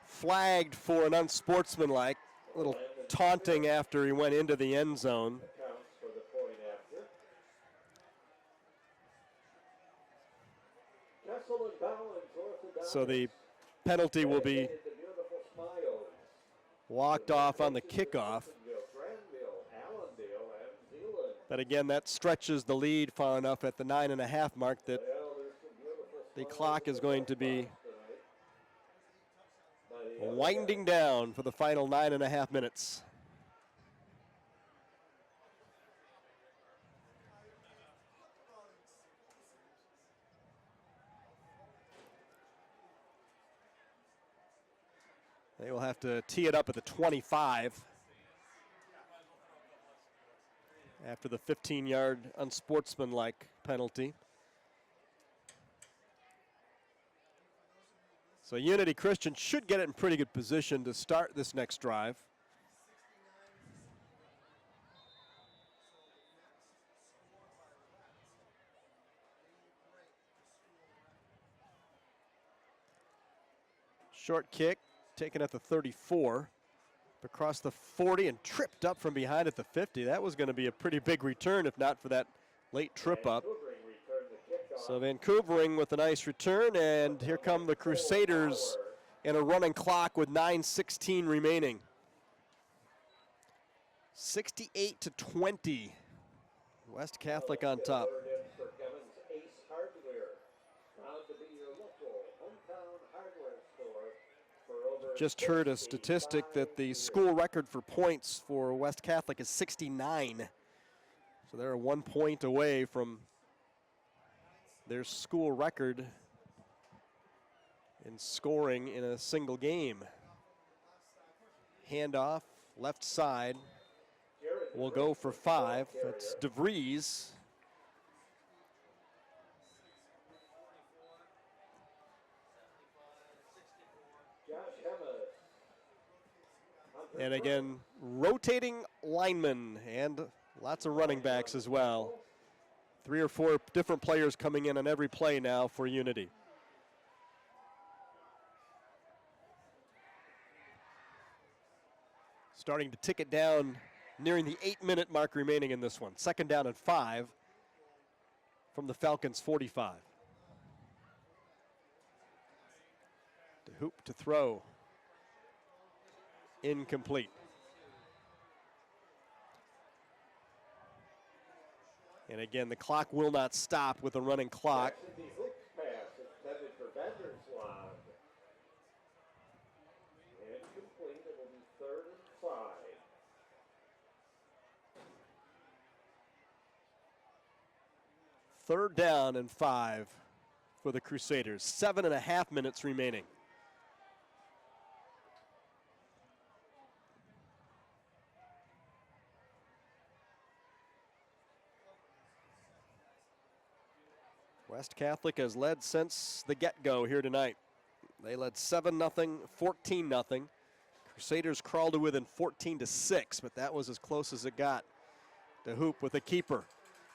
flagged for an unsportsmanlike, little taunting after he went into the end zone. Accounts for the point after. Kessel and Bowens, orthodox. So the penalty will be Dedicated to beautiful smiles. walked off on the kickoff. Granville, Allendale, and Zeeland. But again, that stretches the lead far enough at the 9.5 mark that Well, there's some beautiful the smiles clock is going to be tonight. By the other winding down for the final 9.5 minutes. They will have to tee it up at the 25 after the 15-yard unsportsmanlike penalty. So Unity Christian should get it in pretty good position to start this next drive. Short kick taken at the 34, across the 40 and tripped up from behind at the 50. That was going to be a pretty big return if not for that late trip up. Vancouver returned the kickoff. So Vancouvering with a nice return, and here come the Crusaders in a running clock with 9:16 remaining. 68-20. West Catholic on top. Word in for Kevin's Ace Hardware. Proud to be your local hometown hardware store for over Just heard a statistic that the 65 school record for points for West Catholic is 69. So they're 1 point away from their school record in scoring in a single game. Handoff, left side, Jared will go for 5. It's DeVries. Josh Hemmes. Hunter And again, rotating linemen and lots of running backs as well. 3 or 4 different players coming in on every play now for Unity. Starting to tick it down, nearing the 8-minute mark remaining in this one. 2nd down and 5 from the Falcons' 45. To hoop to throw. Incomplete. And again, the clock will not stop with a running clock. Jackson D. Hook's pass intended for Vanderslaan. Incomplete. It will be 3rd and 5. Third down and 5 for the Crusaders. 7.5 minutes remaining. West Catholic has led since the get-go here tonight. They led 7-0, 14-0. Crusaders crawled to within 14-6, but that was as close as it got. To hoop with a keeper.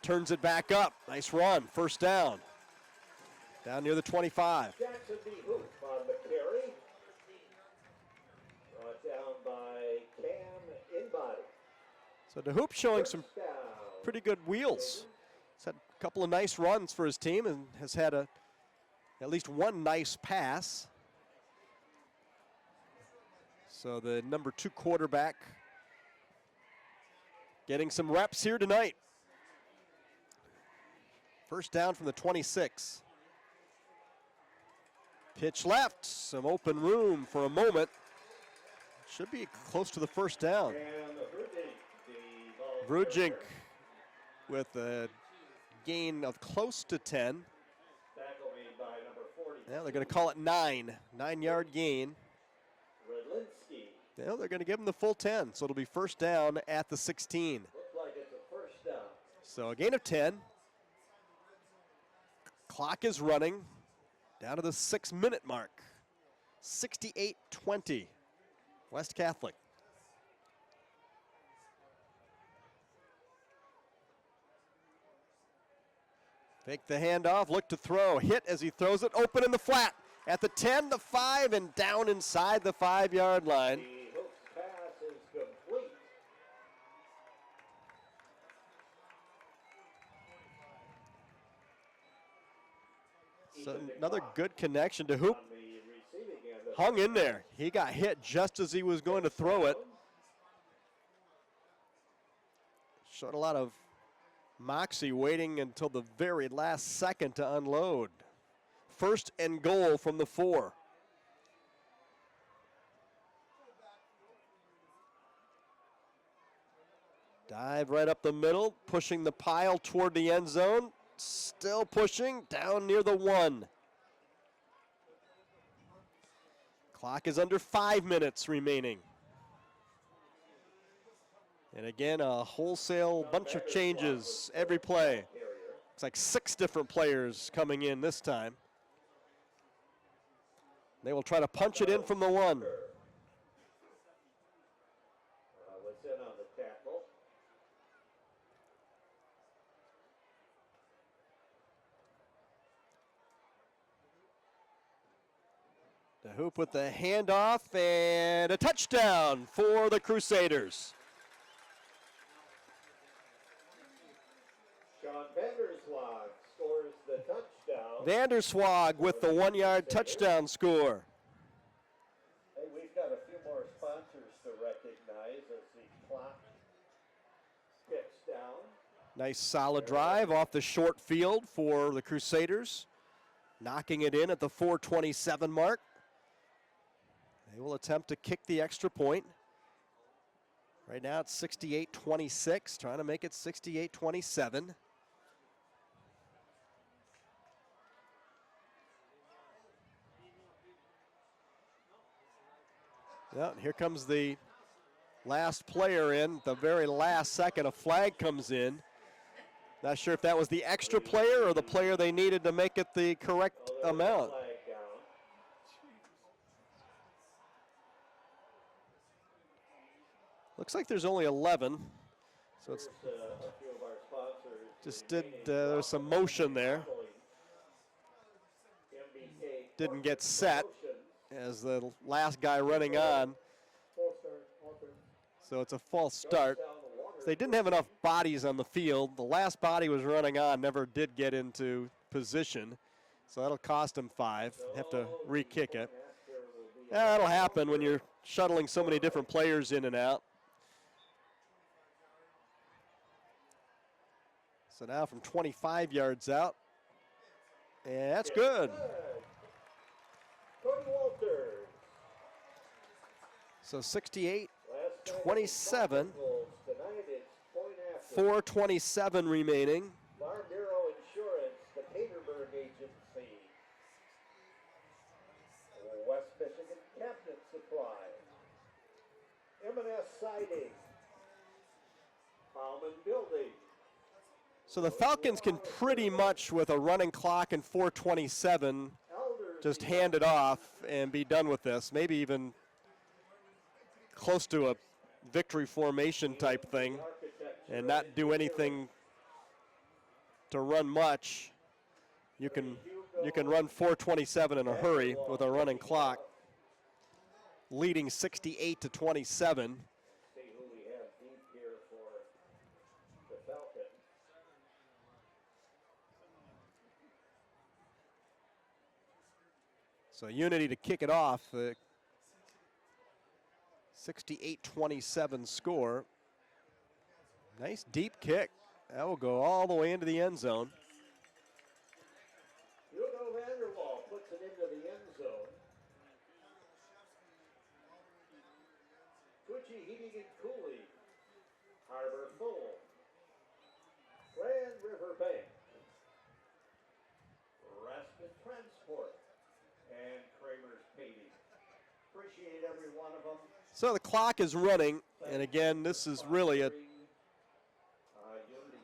Turns it back up. Nice run. 1st down. Down near the 25. Jackson D. Hook on the carry. Brought down by Cam Inbody. So DeHoop showing some Down. pretty good wheels. He's had a couple of nice runs for his team and has had at least one nice pass. So the number 2 quarterback getting some reps here tonight. 1st down from the 26. Pitch left, some open room for a moment. Should be close to the 1st down. And the Vrujink with a gain of close to 10. tackle made by number 40. Now they're going to call it 9. 9-yard gain. Redlinski. Now they're going to give him the full 10, so it'll be 1st down at the 16. Looks like it's a 1st down. So a gain of 10. Clock is running down to the 6-minute mark. 68-20. West Catholic. Fake the handoff, look to throw, hit as he throws it, open in the flat. At the 10, the 5, and down inside the 5-yard line. The Hooks pass is complete. So another good connection to Hoop. On the receiving end of Hung in there. He got hit just as he was going to throw it. Showed a lot of moxie, waiting until the very last second to unload. First and goal from the 4. Dive right up the middle, pushing the pile toward the end zone. Still pushing down near the 1. Clock is under 5 minutes remaining. And again, a wholesale bunch of changes every play. Looks like 6 different players coming in this time. They will try to punch it in from the 1. was in on the tackle. The Hoop with the handoff and a touchdown for the Crusaders. Sean Vanderswag scores the touchdown. Vanderswag with the 1-yard touchdown score. Hey, we've got a few more sponsors to recognize as the clock ticks down. Nice solid drive off the short field for the Crusaders. Knocking it in at the 4:27 mark. They will attempt to kick the extra point. Right now it's 68-26, trying to make it 68-27. Yeah, and here comes the last player in. The very last second, a flag comes in. Not sure if that was the extra player or the player they needed to make it the correct amount. Flag down. Looks like there's only 11. So it's Here's, a few of our sponsors. just there was some motion there. MBK Didn't get set Promotions. as the last guy running on. Full start offense. So it's a false start. Down the water. They didn't have enough bodies on the field. The last body was running on, never did get into position. So that'll cost him 5. Have to re-kick it. Yeah, that'll happen when you're shuttling so many different players in and out. So now from 25 yards out. And that's good. Cody Walters. So 68, Last night 27, Tonight it's point after. 4:27 remaining. Farm Bureau Insurance, the Caterburg Agency. West Michigan Cabinet Supply. M&S Siding. Bauman Building. So the Falcons can pretty much, with a running clock and 4:27, Elders. just hand it off and be done with this. Maybe even close to a victory formation type thing and not do anything to run much. You can run 4:27 in a hurry with a running clock, leading 68-27. See who we have deep here for the Falcons. So Unity to kick it off. 68-27 score. Nice deep kick. That will go all the way into the end zone. Hugo Vanderwall puts it into the end zone. Fuji Heating and Cooling. Harbor Full. Grand River Bank. Respite Transport. And Kramer's Painting. Appreciate every one of them. So the clock is running, and again, this is really a Unity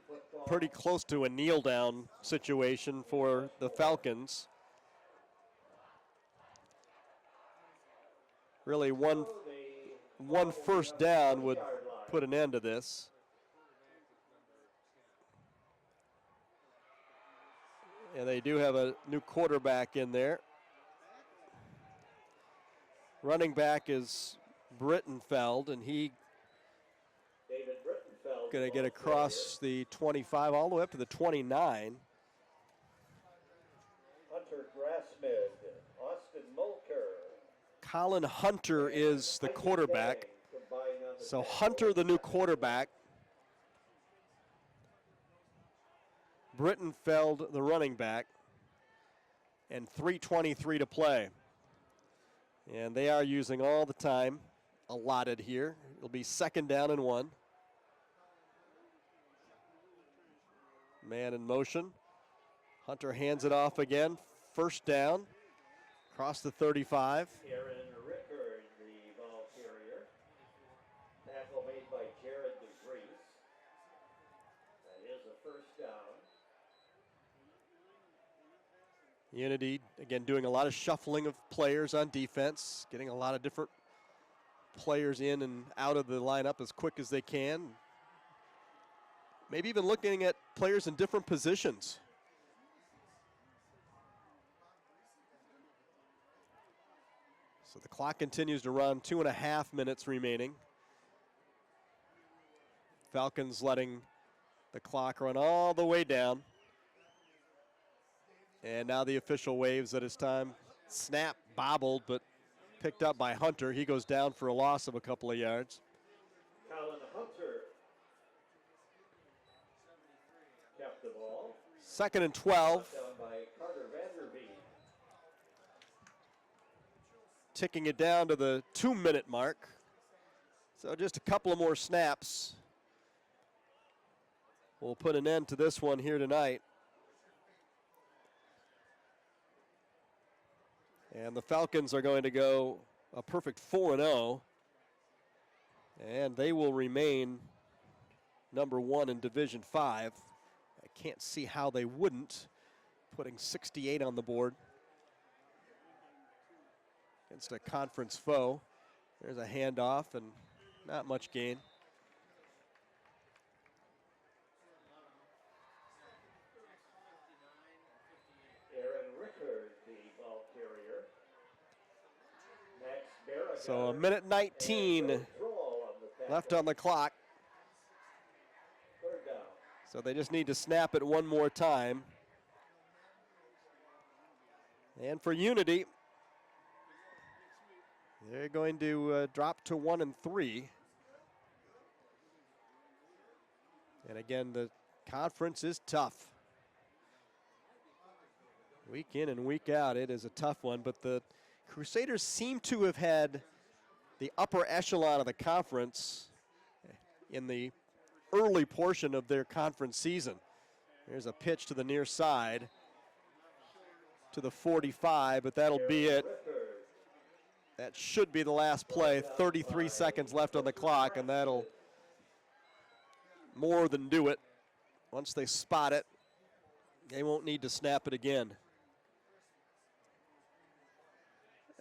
football. pretty close to a kneel down situation for the Falcons. Really one first down would put an end to this. And they do have a new quarterback in there. Running back is Brittenfeld, and he David Brittenfeld. going to get across the 25 all the way up to the 29. Hunter Grassmid, Austin Mulker. Colin Hunter is the quarterback. So Hunter, the new quarterback. Brittenfeld, the running back. And 3:23 to play. And they are using all the time allotted here. It'll be 2nd down and 1. Man in motion. Hunter hands it off again. 1st down. Across the 35. Aaron Rickard, the ball carrier. Tackle made by Jared DeVries. That is a 1st down. Unity, again, doing a lot of shuffling of players on defense, getting a lot of different players in and out of the lineup as quick as they can. Maybe even looking at players in different positions. So the clock continues to run, 2.5 minutes remaining. Falcons letting the clock run all the way down. And now the official waves that it's time. Snap, bobbled, but picked up by Hunter. He goes down for a loss of a couple of yards. Colin Hunter kept the ball. 2nd and 12. Down by Carter Vanderbeek. Ticking it down to the 2-minute mark. So just a couple of more snaps. We'll put an end to this one here tonight. And the Falcons are going to go a perfect 4-0. And they will remain number 1 in Division 5. I can't see how they wouldn't, putting 68 on the board against a conference foe. There's a handoff and not much gain. So a minute 19 left on the clock. So they just need to snap it one more time. And for Unity, they're going to drop to 1-3. And again, the conference is tough. Week in and week out, it is a tough one, but the Crusaders seem to have had the upper echelon of the conference in the early portion of their conference season. There's a pitch to the near side to the 45, but that'll be it. That should be the last play. 33 seconds left on the clock, and that'll more than do it. Once they spot it, they won't need to snap it again.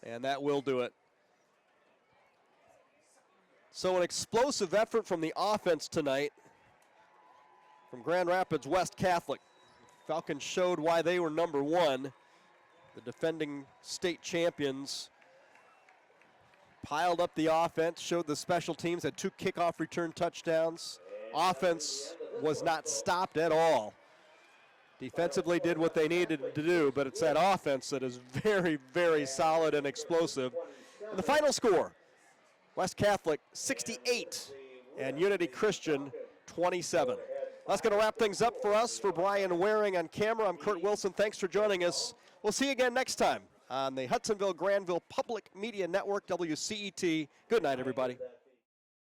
And that will do it. So an explosive effort from the offense tonight from Grand Rapids West Catholic. Falcons showed why they were number 1. The defending state champions piled up the offense, showed the special teams, had 2 kickoff return touchdowns. Offense was not stopped at all. Defensively did what they needed to do, but it's that offense that is very, very solid and explosive. And the final score, West Catholic 68 and Unity Christian 27. That's going to wrap things up for us. For Brian Waring on camera, I'm Kurt Wilson. Thanks for joining us. We'll see you again next time on the Hudsonville-Granville Public Media Network, WCET. Good night, everybody.